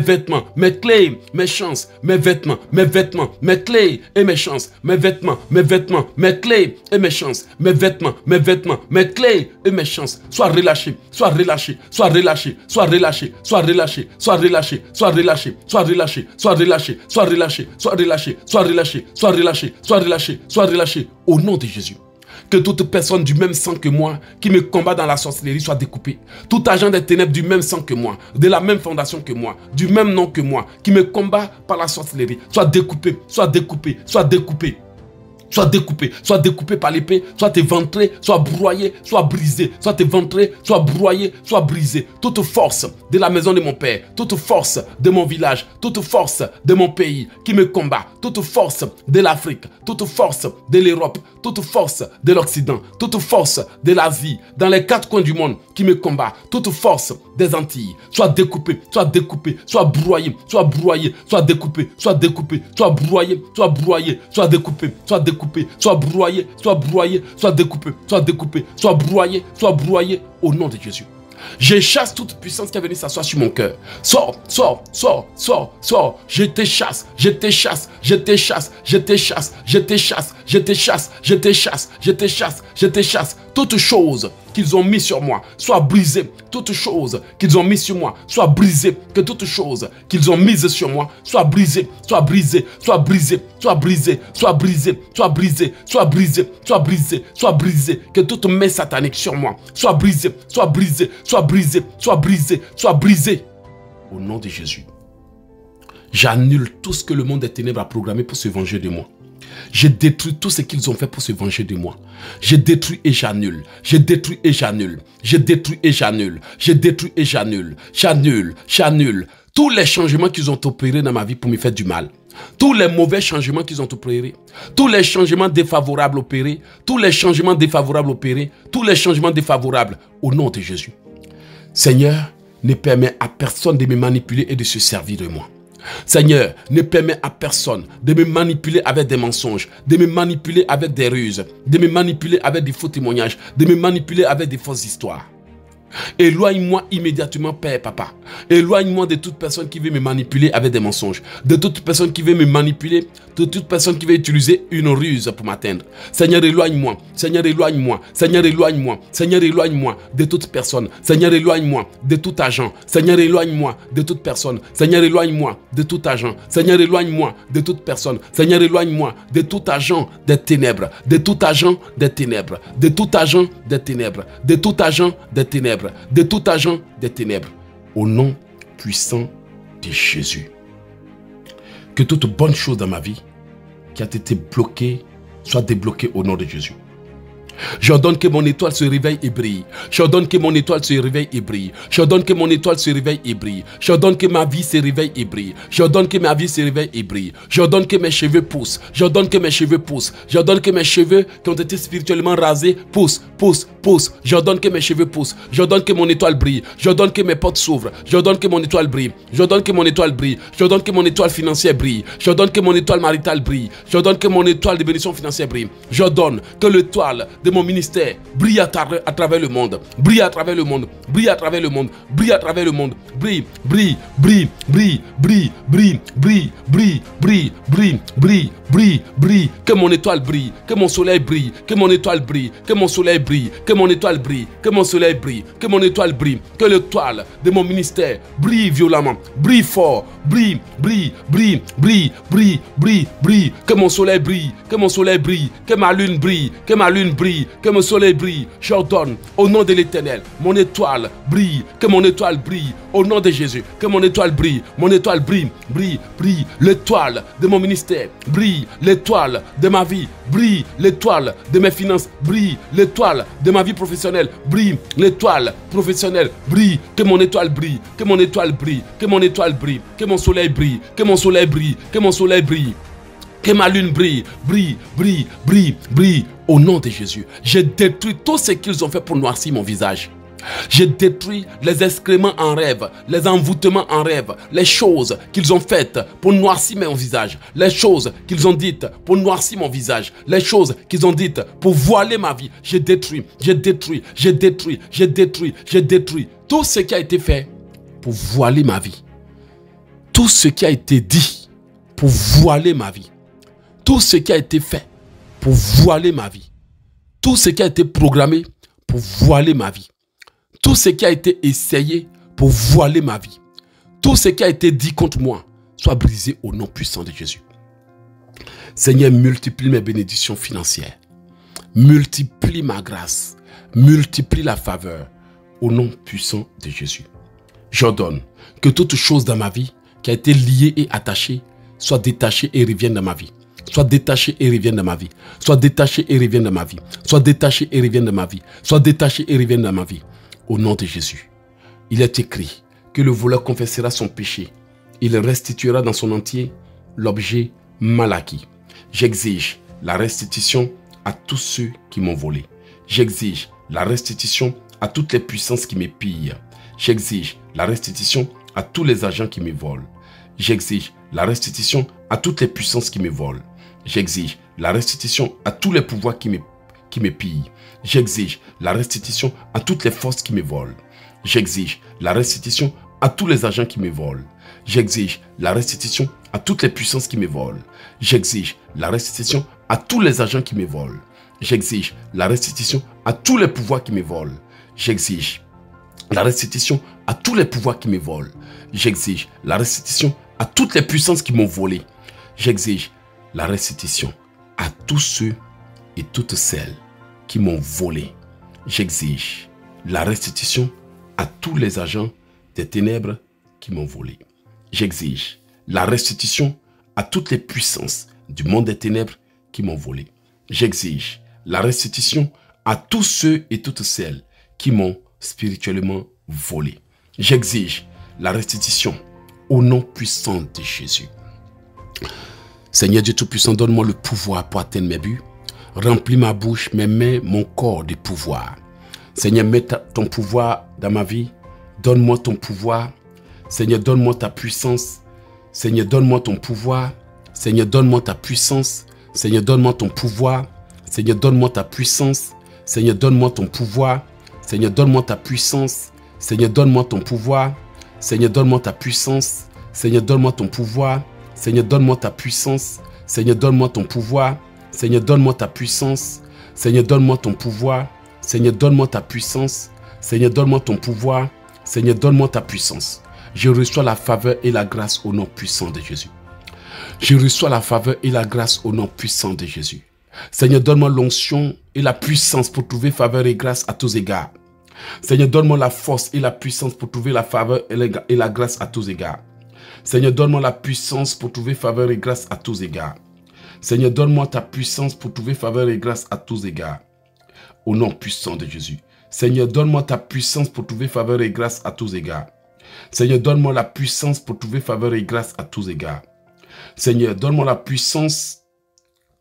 clés, mes chances, mes vêtements, mes clés et mes chances, mes vêtements, mes clés et mes chances, mes vêtements, mes clés et mes chances, soient relâchés, soient relâchés, soient relâchés, soient relâchés, soient relâchés, soient relâchés, soient relâchés, soient relâchés, soient relâchés, soient relâchés, soient relâchés, soient relâchés, soient relâchés, soient relâchés, soient relâchés, au nom de Jésus. Que toute personne du même sang que moi qui me combat dans la sorcellerie soit découpée. Tout agent des ténèbres du même sang que moi, de la même fondation que moi, du même nom que moi, qui me combat par la sorcellerie, soit découpé, soit découpé, soit découpé. Soit découpé par l'épée, soit éventré, soit broyé, soit brisé, soit éventré, soit broyé, soit brisé. Toute force de la maison de mon père, toute force de mon village, toute force de mon pays qui me combat, toute force de l'Afrique, toute force de l'Europe, toute force de l'Occident, toute force de l'Asie, dans les 4 coins du monde qui me combat, toute force des Antilles, soit découpé, soit découpé, soit broyé, soit broyé, soit découpé, soit découpé, soit broyé, soit broyé, soit découpé, soit découpé, soit broyé, soit broyé, soit découpé, soit découpé, soit broyé, au nom de Jésus. Je chasse toute puissance qui est venue s'asseoir sur mon cœur. Sors, sors, sors, sors, sors. Je te chasse, je te chasse, je te chasse, je te chasse, je te chasse, je te chasse, je te chasse, je te chasse, je te chasse. Toutes choses qu'ils ont mis sur moi soient brisées. Toutes choses qu'ils ont mis sur moi soient brisées. Que toutes choses qu'ils ont mises sur moi soient brisées, soient brisées, soient brisées, soient brisées, soient brisées, soient brisées, soient brisées, soient brisées, soient brisées. Que toutes mes sataniques sur moi soient brisées, soient brisées, soient brisées, soient brisées, soient brisées. Au nom de Jésus, j'annule tout ce que le monde des ténèbres a programmé pour se venger de moi. Je détruis tout ce qu'ils ont fait pour se venger de moi. Je détruis et j'annule. Je détruis et j'annule. Je détruis et j'annule. Je détruis et j'annule. J'annule, j'annule tous les changements qu'ils ont opérés dans ma vie pour me faire du mal. Tous les mauvais changements qu'ils ont opérés, tous les changements défavorables opérés, tous les changements défavorables opérés, tous les changements défavorables au nom de Jésus. Seigneur, ne permets à personne de me manipuler et de se servir de moi. Seigneur, ne permets à personne de me manipuler avec des mensonges, de me manipuler avec des ruses, de me manipuler avec des faux témoignages, de me manipuler avec des fausses histoires. Éloigne-moi immédiatement, Père, Papa. Éloigne-moi de toute personne qui veut me manipuler avec des mensonges, de toute personne qui veut me manipuler, de toute personne qui veut utiliser une ruse pour m'atteindre. Seigneur, éloigne-moi. Seigneur, éloigne-moi. Seigneur, éloigne-moi. Seigneur, éloigne-moi de toute personne. Seigneur, éloigne-moi de tout agent. Seigneur, éloigne-moi de toute personne. Seigneur, éloigne-moi de tout agent. Seigneur, éloigne-moi de toute personne. Seigneur, éloigne-moi de tout agent des ténèbres. De tout agent des ténèbres. De tout agent des ténèbres. De tout agent des ténèbres. De tout agent des ténèbres. Au nom puissant de Jésus. Que toute bonne chose dans ma vie qui a été bloquée soit débloquée au nom de Jésus. J'ordonne que mon étoile se réveille et brille. J'ordonne que mon étoile se réveille et brille. J'ordonne que mon étoile se réveille et brille. J'ordonne que ma vie se réveille et brille. J'ordonne que ma vie se réveille et brille. J'ordonne que mes cheveux poussent. J'ordonne que mes cheveux poussent. J'ordonne que mes cheveux qui ont été spirituellement rasés poussent, poussent, poussent. J'ordonne que mes cheveux poussent. J'ordonne que mon étoile brille. J'ordonne que mes portes s'ouvrent. J'ordonne que mon étoile brille. J'ordonne que mon étoile brille. J'ordonne que mon étoile financière brille. J'ordonne que mon étoile maritale brille. J'ordonne que mon étoile de bénédiction financière brille. J'ordonne que l'étoile de mon ministère brille à travers le monde. Brille à travers le monde. Brille à travers le monde. Brille à travers le monde. Brille, brille, brille, brille, brille, brille, brille, brille, brille, brille, brille, brille, brille. Que mon étoile brille. Que mon soleil brille. Que mon étoile brille. Que mon soleil brille. Que mon étoile brille. Que mon soleil brille. Que mon étoile brille. Que l'étoile de mon ministère brille violemment. Brille fort. Brille, brille, brille, brille, brille, brille, brille. Que mon soleil brille. Que mon soleil brille. Que ma lune brille. Que ma lune brille. Que mon soleil brille. J'ordonne au nom de l'Éternel. Mon étoile brille. Que mon étoile brille. Au nom de Jésus. Que mon étoile brille. Mon étoile brille. Brille, brille. L'étoile de mon ministère brille. L'étoile de ma vie brille. L'étoile de mes finances brille. L'étoile de ma vie professionnelle brille. L'étoile professionnelle brille. Que mon étoile brille. Que mon étoile brille. Que mon étoile brille. Que mon soleil brille. Que mon soleil brille. Que mon soleil brille. Que ma lune brille, brille, brille, brille, brille. Au nom de Jésus, j'ai détruit tout ce qu'ils ont fait pour noircir mon visage. J'ai détruit les excréments en rêve, les envoûtements en rêve, les choses qu'ils ont faites pour noircir mon visage, les choses qu'ils ont dites pour noircir mon visage, les choses qu'ils ont dites pour voiler ma vie. J'ai détruit, j'ai détruit, j'ai détruit, j'ai détruit, j'ai détruit tout ce qui a été fait pour voiler ma vie. Tout ce qui a été dit pour voiler ma vie. Tout ce qui a été fait pour voiler ma vie. Tout ce qui a été programmé pour voiler ma vie. Tout ce qui a été essayé pour voiler ma vie. Tout ce qui a été dit contre moi soit brisé au nom puissant de Jésus. Seigneur, multiplie mes bénédictions financières. Multiplie ma grâce. Multiplie la faveur au nom puissant de Jésus. J'ordonne que toute chose dans ma vie qui a été liée et attachée soit détachée et revienne dans ma vie. Soit détaché et revienne dans ma vie. Soit détaché et revienne dans ma vie. Soit détaché et revienne dans ma vie. Soit détaché et revienne dans ma vie. Au nom de Jésus. Il est écrit que le voleur confessera son péché. Il restituera dans son entier l'objet mal acquis. J'exige la restitution à tous ceux qui m'ont volé. J'exige la restitution à toutes les puissances qui me pillent. J'exige la restitution à tous les agents qui me volent. J'exige la restitution à toutes les puissances qui me volent. J'exige la restitution à tous les pouvoirs qui me pillent. J'exige la restitution à toutes les forces qui me volent. J'exige la restitution à tous les agents qui me volent. J'exige la restitution à toutes les puissances qui me volent. J'exige la restitution à tous les agents qui me volent. J'exige la restitution à tous les pouvoirs qui me volent. J'exige la restitution à tous les pouvoirs qui me volent. J'exige la restitution à toutes les puissances qui m'ont volé. J'exige la restitution à tous ceux et toutes celles qui m'ont volé. J'exige la restitution à tous les agents des ténèbres qui m'ont volé. J'exige la restitution à toutes les puissances du monde des ténèbres qui m'ont volé. J'exige la restitution à tous ceux et toutes celles qui m'ont spirituellement volé. J'exige la restitution au nom puissant de Jésus. Seigneur Dieu Tout-Puissant, donne-moi le pouvoir pour atteindre mes buts. Remplis ma bouche, mes mains, mon corps de pouvoir. Seigneur, mets ton pouvoir dans ma vie. Donne-moi ton pouvoir. Seigneur, donne-moi ta puissance. Seigneur, donne-moi ton pouvoir. Seigneur, donne-moi ta puissance. Seigneur, donne-moi ton pouvoir. Seigneur, donne-moi ta puissance. Seigneur, donne-moi ton pouvoir. Seigneur, donne-moi ta puissance. Seigneur, donne-moi ton pouvoir. Seigneur, donne-moi ta puissance. Seigneur, donne-moi ton pouvoir. Seigneur, donne-moi ta puissance. Seigneur, donne-moi ton pouvoir. Seigneur, donne-moi ta puissance. Seigneur, donne-moi ton pouvoir. Seigneur, donne-moi ta puissance. Seigneur, donne-moi ton pouvoir. Seigneur, donne-moi ta puissance. Je reçois la faveur et la grâce au nom puissant de Jésus. Je reçois la faveur et la grâce au nom puissant de Jésus. Seigneur, donne-moi l'onction et la puissance pour trouver faveur et grâce à tous égards. Seigneur, donne-moi la force et la puissance pour trouver la faveur et la grâce à tous égards. Seigneur, donne-moi la puissance pour trouver faveur et grâce à tous égards. Seigneur, donne-moi ta puissance pour trouver faveur et grâce à tous égards. Au nom puissant de Jésus. Seigneur, donne-moi ta puissance pour trouver faveur et grâce à tous égards. Seigneur, donne-moi la puissance pour trouver faveur et grâce à tous égards. Seigneur, donne-moi la puissance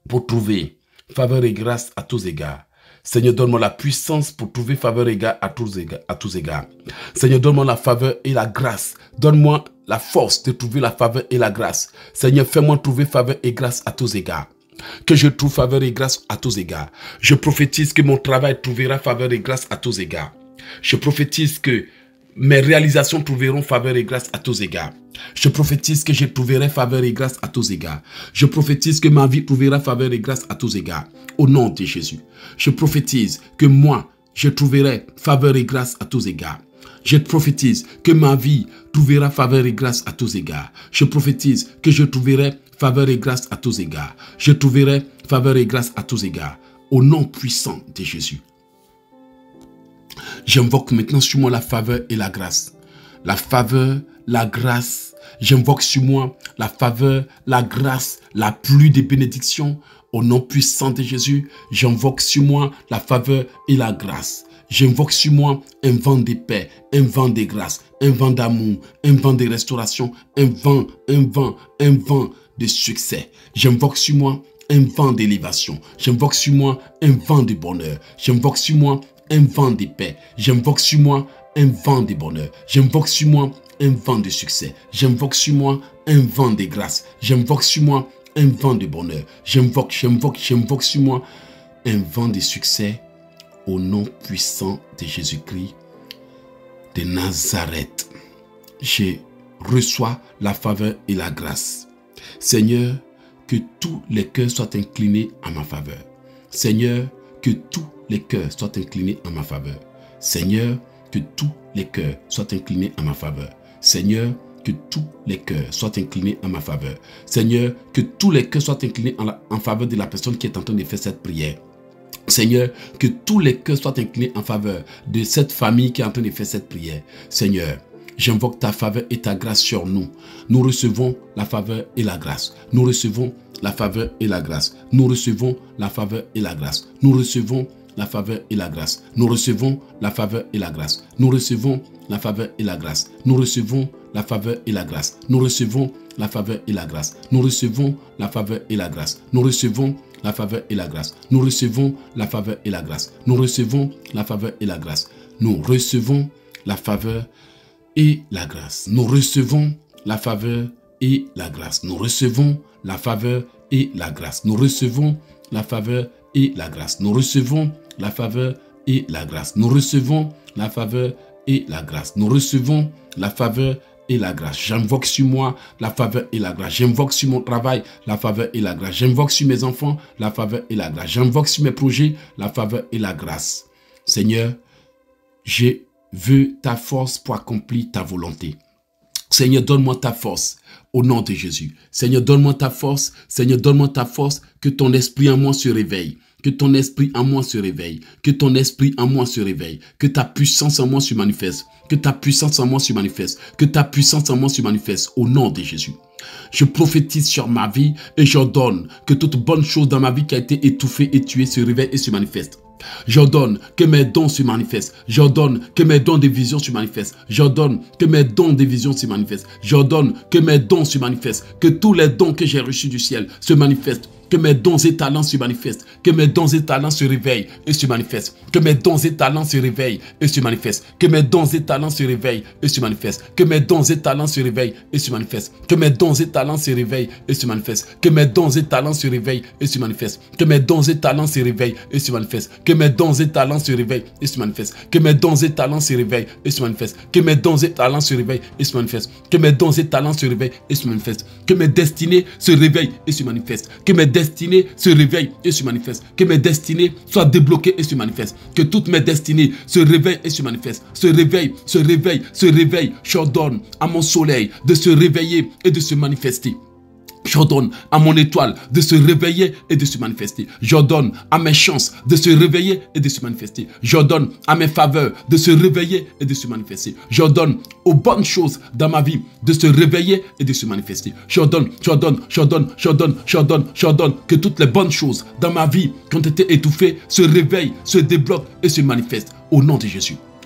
pour trouver faveur et grâce à tous égards. Seigneur, donne-moi la puissance pour trouver faveur et grâce à tous égards. Seigneur, donne-moi la faveur et la grâce. Donne-moi la force de trouver la faveur et la grâce. Seigneur, fais-moi trouver faveur et grâce à tous égards. que je trouve faveur et grâce à tous égards. Je prophétise que mon travail trouvera faveur et grâce à tous égards. Je prophétise que mes réalisations trouveront faveur et grâce à tous égards. Je prophétise que je trouverai faveur et grâce à tous égards. Je prophétise que ma vie trouvera faveur et grâce à tous égards. Au nom de Jésus. Je prophétise que moi, je trouverai faveur et grâce à tous égards. Je prophétise que ma vie trouvera faveur et grâce à tous égards. Je prophétise que je trouverai faveur et grâce à tous égards. Je trouverai faveur et grâce à tous égards. Au nom puissant de Jésus. J'invoque maintenant sur moi la faveur et la grâce. La faveur, la grâce. J'invoque sur moi la faveur, la grâce, la pluie des bénédictions. Au nom puissant de Jésus, j'invoque sur moi la faveur et la grâce. J'invoque sur moi un vent de paix, un vent de grâce, un vent d'amour, un vent de restauration, un vent de succès. J'invoque sur moi un vent d'élévation. J'invoque sur moi un vent de bonheur. J'invoque sur moi un vent de paix. J'invoque sur moi un vent de bonheur. J'invoque sur moi un vent de succès. J'invoque sur moi un vent de grâce. J'invoque sur moi un vent de bonheur. J'invoque sur moi un vent de succès au nom puissant de Jésus-Christ de Nazareth. Je reçois la faveur et la grâce. Seigneur, que tous les cœurs soient inclinés à ma faveur. Seigneur, que tous les cœurs soient inclinés à ma faveur. Seigneur, que tous les cœurs soient inclinés à ma faveur. Seigneur, que tous les cœurs soient inclinés à ma faveur. Seigneur, que tous les cœurs soient inclinés en faveur de la personne qui est en train de faire cette prière. Seigneur, que tous les cœurs soient inclinés en faveur de cette famille qui est en train de faire cette prière. Seigneur, j'invoque ta faveur et ta grâce sur nous. Nous recevons la faveur et la grâce. Nous recevons la faveur et la grâce. Nous recevons la faveur et la grâce. Nous recevons la faveur et la grâce. Nous recevons la faveur et la grâce. Nous recevons la faveur et la grâce. Nous recevons la faveur et la grâce. Nous recevons la faveur et la grâce. Nous recevons la faveur et la grâce. Nous recevons la faveur et la grâce. Nous recevons la faveur et la grâce. Nous recevons la faveur et la grâce. Nous recevons la faveur et la grâce. Nous recevons la faveur et la grâce. Nous recevons la faveur et la grâce. Nous recevons la faveur et la grâce. Nous recevons la faveur et la grâce. Nous recevons la faveur et la grâce. Nous recevons la faveur et la grâce. J'invoque sur moi la faveur et la grâce. J'invoque sur mon travail la faveur et la grâce. J'invoque sur mes enfants la faveur et la grâce. J'invoque sur mes projets la faveur et la grâce. Seigneur, je veux ta force pour accomplir ta volonté. Seigneur, donne-moi ta force au nom de Jésus. Seigneur, donne-moi ta force. Seigneur, donne-moi ta force. Que ton esprit en moi se réveille. Que ton esprit en moi se réveille. Que ton esprit en moi se réveille. Que ta puissance en moi se manifeste. Que ta puissance en moi se manifeste. Que ta puissance en moi se manifeste au nom de Jésus. Je prophétise sur ma vie et j'ordonne que toute bonne chose dans ma vie qui a été étouffée et tuée se réveille et se manifeste. J'ordonne que mes dons se manifestent. J'ordonne que mes dons de vision se manifestent. J'ordonne que mes dons de vision se manifestent. J'ordonne que mes dons se manifestent. Que tous les dons que j'ai reçus du ciel se manifestent. Que mes dons et talents se manifestent. Que mes dons et talents se réveillent et se manifestent. Que mes dons et talents se réveillent et se manifestent. Que mes dons et talents se réveillent et se manifestent. Que mes dons et talents se réveillent et se manifestent. Que mes dons et talents se réveillent et se manifestent. Que mes dons et talents se réveillent et se manifestent. Que mes dons et talents se réveillent et se manifestent. Que mes dons et talents se réveillent et se manifestent. Que mes dons et talents se réveillent et se manifestent. Que mes dons et talents se réveillent et se manifestent. Que mes dons et talents se réveillent et se manifestent. Que mes destinées se réveillent et se manifestent. Que mes destinées se réveillent et se manifestent. Que mes destinées soient débloquées et se manifestent. Que toutes mes destinées se réveillent et se manifestent. Se réveillent, se réveillent, se réveillent. J'ordonne à mon soleil de se réveiller et de se manifester. J'ordonne à mon étoile de se réveiller et de se manifester. J'ordonne à mes chances de se réveiller et de se manifester. J'ordonne à mes faveurs de se réveiller et de se manifester. J'ordonne aux bonnes choses dans ma vie de se réveiller et de se manifester. J'ordonne que toutes les bonnes choses dans ma vie qui ont été étouffées se réveillent, se débloquent et se manifestent au nom de Jésus.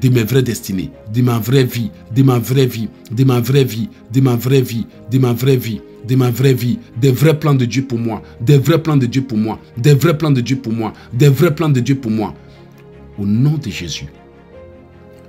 de mes vraies destinées, de ma vraie vie, de ma vraie vie, de ma vraie vie, de ma vraie vie, de ma vraie vie, de ma vraie vie, des vrais plans de Dieu pour moi, des vrais plans de Dieu pour moi, des vrais plans de Dieu pour moi, des vrais plans de Dieu pour moi. Au nom de Jésus.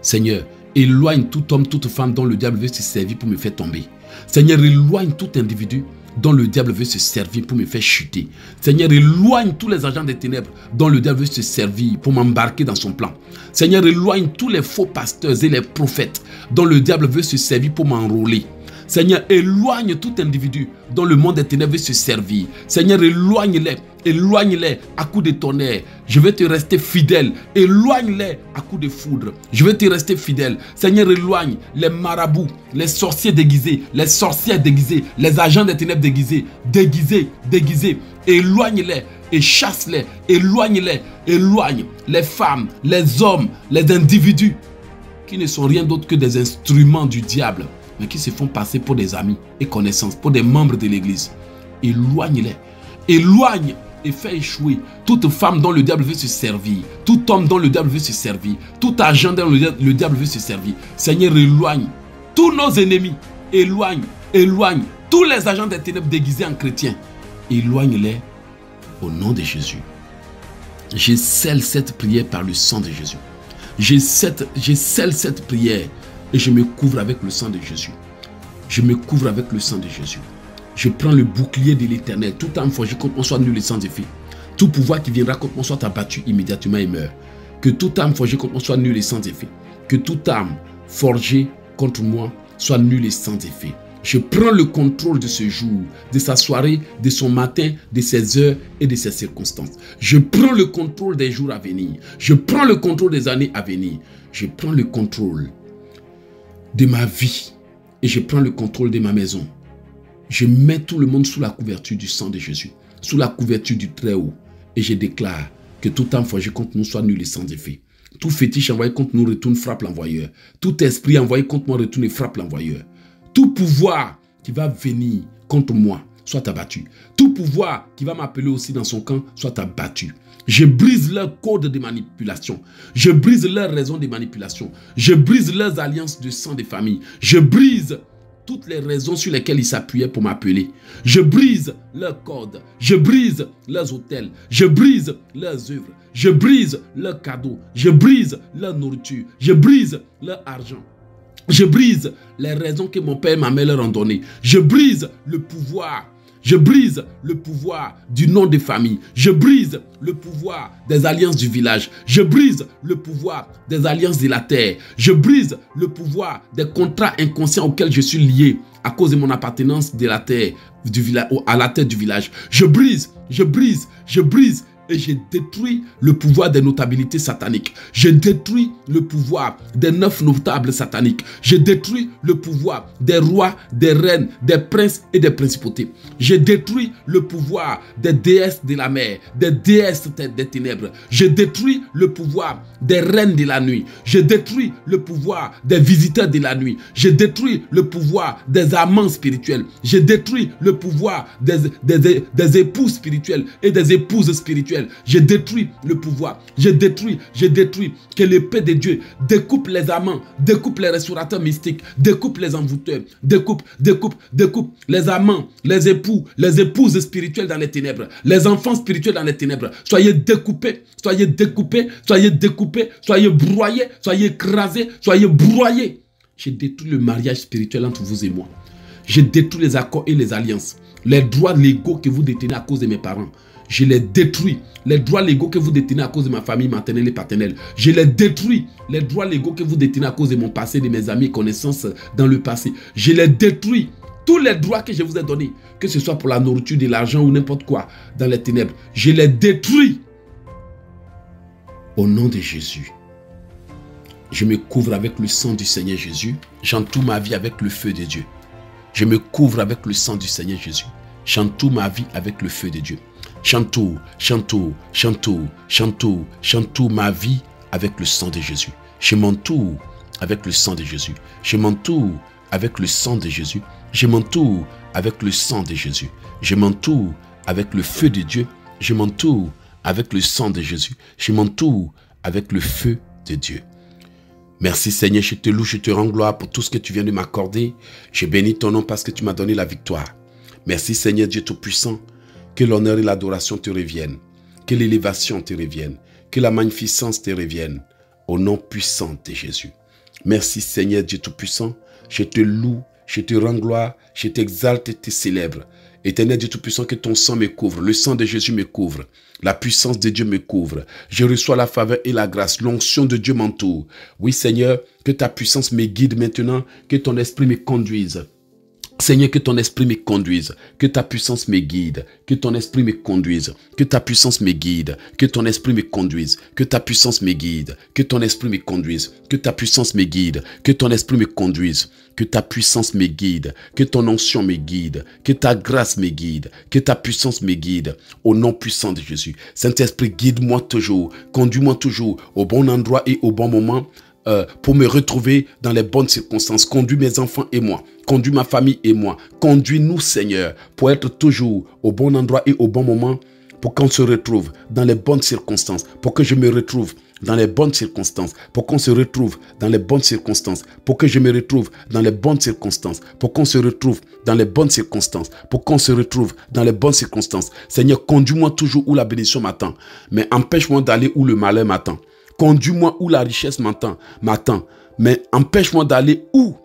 Seigneur, éloigne tout homme, toute femme dont le diable veut se servir pour me faire tomber. Seigneur, éloigne tout individu dont le diable veut se servir pour me faire chuter. Seigneur, éloigne tous les agents des ténèbres dont le diable veut se servir pour m'embarquer dans son plan. Seigneur, éloigne tous les faux pasteurs et les prophètes dont le diable veut se servir pour m'enrôler. Seigneur, éloigne tout individu dont le monde des ténèbres veut se servir. Seigneur, éloigne-les. Éloigne-les à coups de tonnerre. Je vais te rester fidèle. Éloigne-les à coups de foudre. Je vais te rester fidèle. Seigneur, éloigne les marabouts, les sorciers déguisés, les sorcières déguisées, les agents des ténèbres déguisés. Déguisés. Éloigne-les et chasse-les. Éloigne-les. Éloigne les femmes, les hommes, les individus qui ne sont rien d'autre que des instruments du diable, mais qui se font passer pour des amis et connaissances, pour des membres de l'église. Éloigne-les. Éloigne et fais échouer toute femme dont le diable veut se servir, tout homme dont le diable veut se servir, tout agent dont le diable veut se servir. Seigneur, éloigne tous nos ennemis. Éloigne tous les agents des ténèbres déguisés en chrétiens. Éloigne-les au nom de Jésus. Je scelle cette prière par le sang de Jésus. Je scelle cette prière et je me couvre avec le sang de Jésus. Je me couvre avec le sang de Jésus. Je prends le bouclier de l'Éternel. Toute âme forgée contre moi soit nulle et sans effet. Tout pouvoir qui viendra contre moi soit abattu immédiatement et meurt. Que toute âme forgée contre moi soit nulle et sans effet. Que toute âme forgée contre moi soit nulle et sans effet. Je prends le contrôle de ce jour, de sa soirée, de son matin, de ses heures et de ses circonstances. Je prends le contrôle des jours à venir. Je prends le contrôle des années à venir. Je prends le contrôle de ma vie et je prends le contrôle de ma maison. Je mets tout le monde sous la couverture du sang de Jésus, sous la couverture du Très-Haut. Et je déclare que tout âme forgé contre nous soit nul et sans effet. Tout fétiche envoyé contre nous retourne, frappe l'envoyeur. Tout esprit envoyé contre moi retourne et frappe l'envoyeur. Tout pouvoir qui va venir contre moi soit abattu. Tout pouvoir qui va m'appeler aussi dans son camp soit abattu. Je brise leurs codes de manipulation. Je brise leurs raisons de manipulation. Je brise leurs alliances de sang des familles. Je brise toutes les raisons sur lesquelles ils s'appuyaient pour m'appeler. Je brise leurs codes. Je brise leurs hôtels. Je brise leurs œuvres. Je brise leurs cadeaux. Je brise leur nourriture. Je brise leur argent. Je brise les raisons que mon père et ma mère leur ont données. Je brise le pouvoir. Je brise le pouvoir du nom des familles. Je brise le pouvoir des alliances du village. Je brise le pouvoir des alliances de la terre. Je brise le pouvoir des contrats inconscients auxquels je suis lié à cause de mon appartenance de la terre, du village, à la terre du village. Je brise et je détruis le pouvoir des notabilités sataniques. Je détruis le pouvoir des 9 notables sataniques. Je détruis le pouvoir des rois, des reines, des princes et des principautés. Je détruis le pouvoir des déesses de la mer, des déesses des ténèbres. Je détruis le pouvoir des reines de la nuit. Je détruis le pouvoir des visiteurs de la nuit. Je détruis le pouvoir des amants spirituels. Je détruis le pouvoir des époux spirituels et des épouses spirituelles. Je détruis le pouvoir. Je détruis que l'épée de Dieu découpe les amants, découpe les restaurateurs mystiques, découpe les envoûteurs, découpe les amants, les époux, les épouses spirituelles dans les ténèbres, les enfants spirituels dans les ténèbres. Soyez découpés, soyez broyés, soyez écrasés, soyez broyés. Je détruis le mariage spirituel entre vous et moi. Je détruis les accords et les alliances, les droits légaux que vous détenez à cause de mes parents. Je les détruis. Les droits légaux que vous détenez à cause de ma famille maternelle et paternelle. Je les détruis. Les droits légaux que vous détenez à cause de mon passé, de mes amis et connaissances dans le passé. Je les détruis. Tous les droits que je vous ai donnés, que ce soit pour la nourriture, de l'argent ou n'importe quoi dans les ténèbres, je les détruis. Au nom de Jésus. Je me couvre avec le sang du Seigneur Jésus. J'entoure ma vie avec le feu de Dieu. Je me couvre avec le sang du Seigneur Jésus. J'entoure ma vie avec le feu de Dieu. J'entoure ma vie avec le sang de Jésus. Je m'entoure avec le sang de Jésus. Je m'entoure avec le sang de Jésus. Je m'entoure avec le sang de Jésus. Je m'entoure avec le feu de Dieu. Je m'entoure avec le sang de Jésus. Je m'entoure avec le feu de Dieu. Merci Seigneur, je te loue, je te rends gloire pour tout ce que tu viens de m'accorder. Je bénis ton nom parce que tu m'as donné la victoire. Merci Seigneur Dieu Tout-Puissant, que l'honneur et l'adoration te reviennent, que l'élévation te revienne, que la magnificence te revienne, au nom puissant de Jésus. Merci Seigneur Dieu Tout-Puissant, je te loue, je te rends gloire, je t'exalte et te célèbre. Éternel Dieu Tout-Puissant, que ton sang me couvre, le sang de Jésus me couvre, la puissance de Dieu me couvre. Je reçois la faveur et la grâce, l'onction de Dieu m'entoure. Oui Seigneur, que ta puissance me guide maintenant, que ton esprit me conduise. Seigneur, que ton esprit me conduise, que ta puissance me guide, que ton esprit me conduise, que ta puissance me guide, que ton esprit me conduise, que ta puissance me guide, que ton esprit me conduise, que ta puissance me guide, que ton esprit me conduise, que ta puissance me guide, que ton onction me guide, que ta grâce me guide, que ta puissance me guide, au nom puissant de Jésus. Saint-Esprit, guide-moi toujours, conduis-moi toujours au bon endroit et au bon moment, pour me retrouver dans les bonnes circonstances. Conduis mes enfants et moi. Conduis ma famille et moi. Conduis-nous, Seigneur, pour être toujours au bon endroit et au bon moment, pour qu'on se retrouve dans les bonnes circonstances, pour que je me retrouve dans les bonnes circonstances, pour qu'on se retrouve dans les bonnes circonstances, pour que je me retrouve dans les bonnes circonstances, pour qu'on se retrouve dans les bonnes circonstances, pour qu'on se retrouve dans les bonnes circonstances. Seigneur, conduis-moi toujours où la bénédiction m'attend, mais empêche-moi d'aller où le malheur m'attend. Conduis-moi où la richesse m'attend, mais empêche-moi d'aller où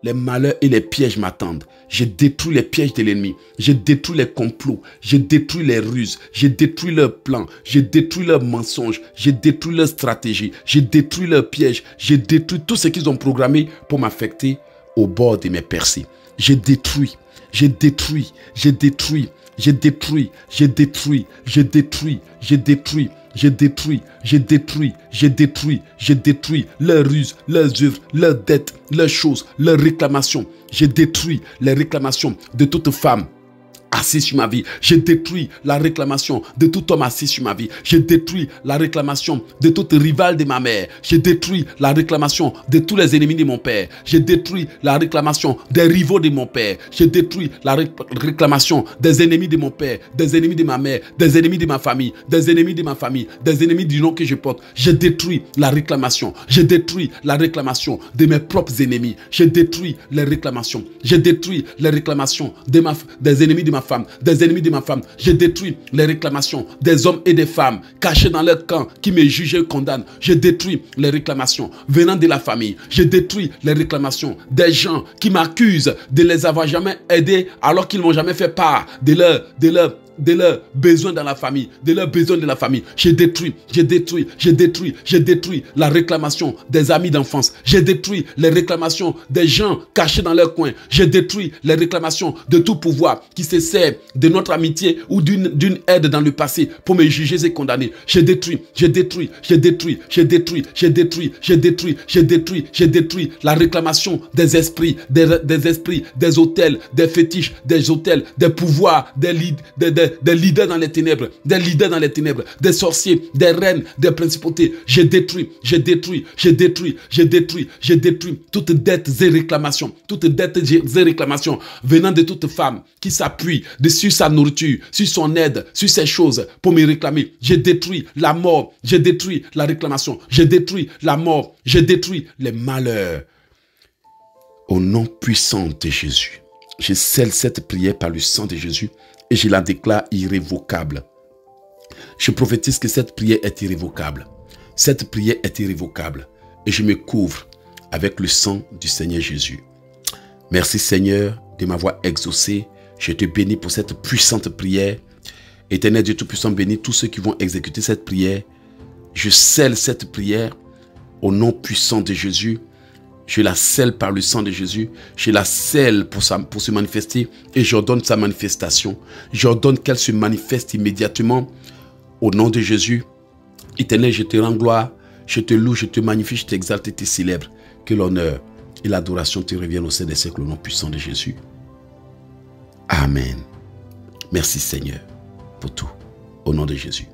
les malheurs et les pièges m'attendent. Je détruis les pièges de l'ennemi, je détruis les complots, je détruis les ruses, je détruis leurs plans, je détruis leurs mensonges, je détruis leurs stratégies, je détruis leurs pièges, je détruis tout ce qu'ils ont programmé pour m'affecter au bord de mes percées. Je détruis, je détruis, je détruis, je détruis, je détruis, je détruis, je détruis. Je détruis, je détruis, je détruis, je détruis leurs ruses, leurs œuvres, leurs dettes, leurs choses, leurs réclamations. Je détruis les réclamations de toute femme assis sur ma vie. Je détruis la réclamation de tout homme assis sur ma vie. Je détruis la réclamation de toute rivale de ma mère. Je détruis la réclamation de tous les ennemis de mon père. Je détruis la réclamation des rivaux de mon père. Je détruis la réclamation des ennemis de mon père, des ennemis de ma mère, des ennemis de ma famille, des ennemis de ma famille, des ennemis du nom que je porte. Je détruis la réclamation. Je détruis la réclamation de mes propres ennemis. Je détruis les réclamations. Je détruis les réclamations des ennemis de ma femme, des ennemis de ma femme. Je détruis les réclamations des hommes et des femmes cachés dans leur camp qui me jugent et condamnent. Je détruis les réclamations venant de la famille. Je détruis les réclamations des gens qui m'accusent de les avoir jamais aidés alors qu'ils m'ont jamais fait part de leurs besoins dans la famille, de leurs besoins de la famille. Je détruis la réclamation des amis d'enfance. Je détruis les réclamations des gens cachés dans leur coin. Je détruis les réclamations de tout pouvoir qui se sert de notre amitié ou d'une aide dans le passé pour me juger et condamner. Je détruis la réclamation des esprits, des hôtels, des fétiches, des hôtels, des pouvoirs, des leaders dans les ténèbres, des sorciers, des reines, des principautés. Je détruis toutes dettes et réclamations, venant de toute femme qui s'appuie sur sa nourriture, sur son aide, sur ses choses pour me réclamer. Je détruis la mort, je détruis la réclamation, je détruis la mort, je détruis les malheurs. Au nom puissant de Jésus, je scelle cette prière par le sang de Jésus et je la déclare irrévocable. Je prophétise que cette prière est irrévocable. Cette prière est irrévocable et je me couvre avec le sang du Seigneur Jésus. Merci Seigneur de m'avoir exaucé. Je te bénis pour cette puissante prière. Éternel Dieu Tout-Puissant, bénis tous ceux qui vont exécuter cette prière. Je scelle cette prière au nom puissant de Jésus. Je la scelle par le sang de Jésus. Je la scelle pour se manifester et j'ordonne sa manifestation. J'ordonne qu'elle se manifeste immédiatement au nom de Jésus. Éternel, je te rends gloire, je te loue, je te magnifie, je t'exalte et te célèbre. Que l'honneur et l'adoration te reviennent au sein des siècles au nom puissant de Jésus. Amen. Merci Seigneur pour tout. Au nom de Jésus.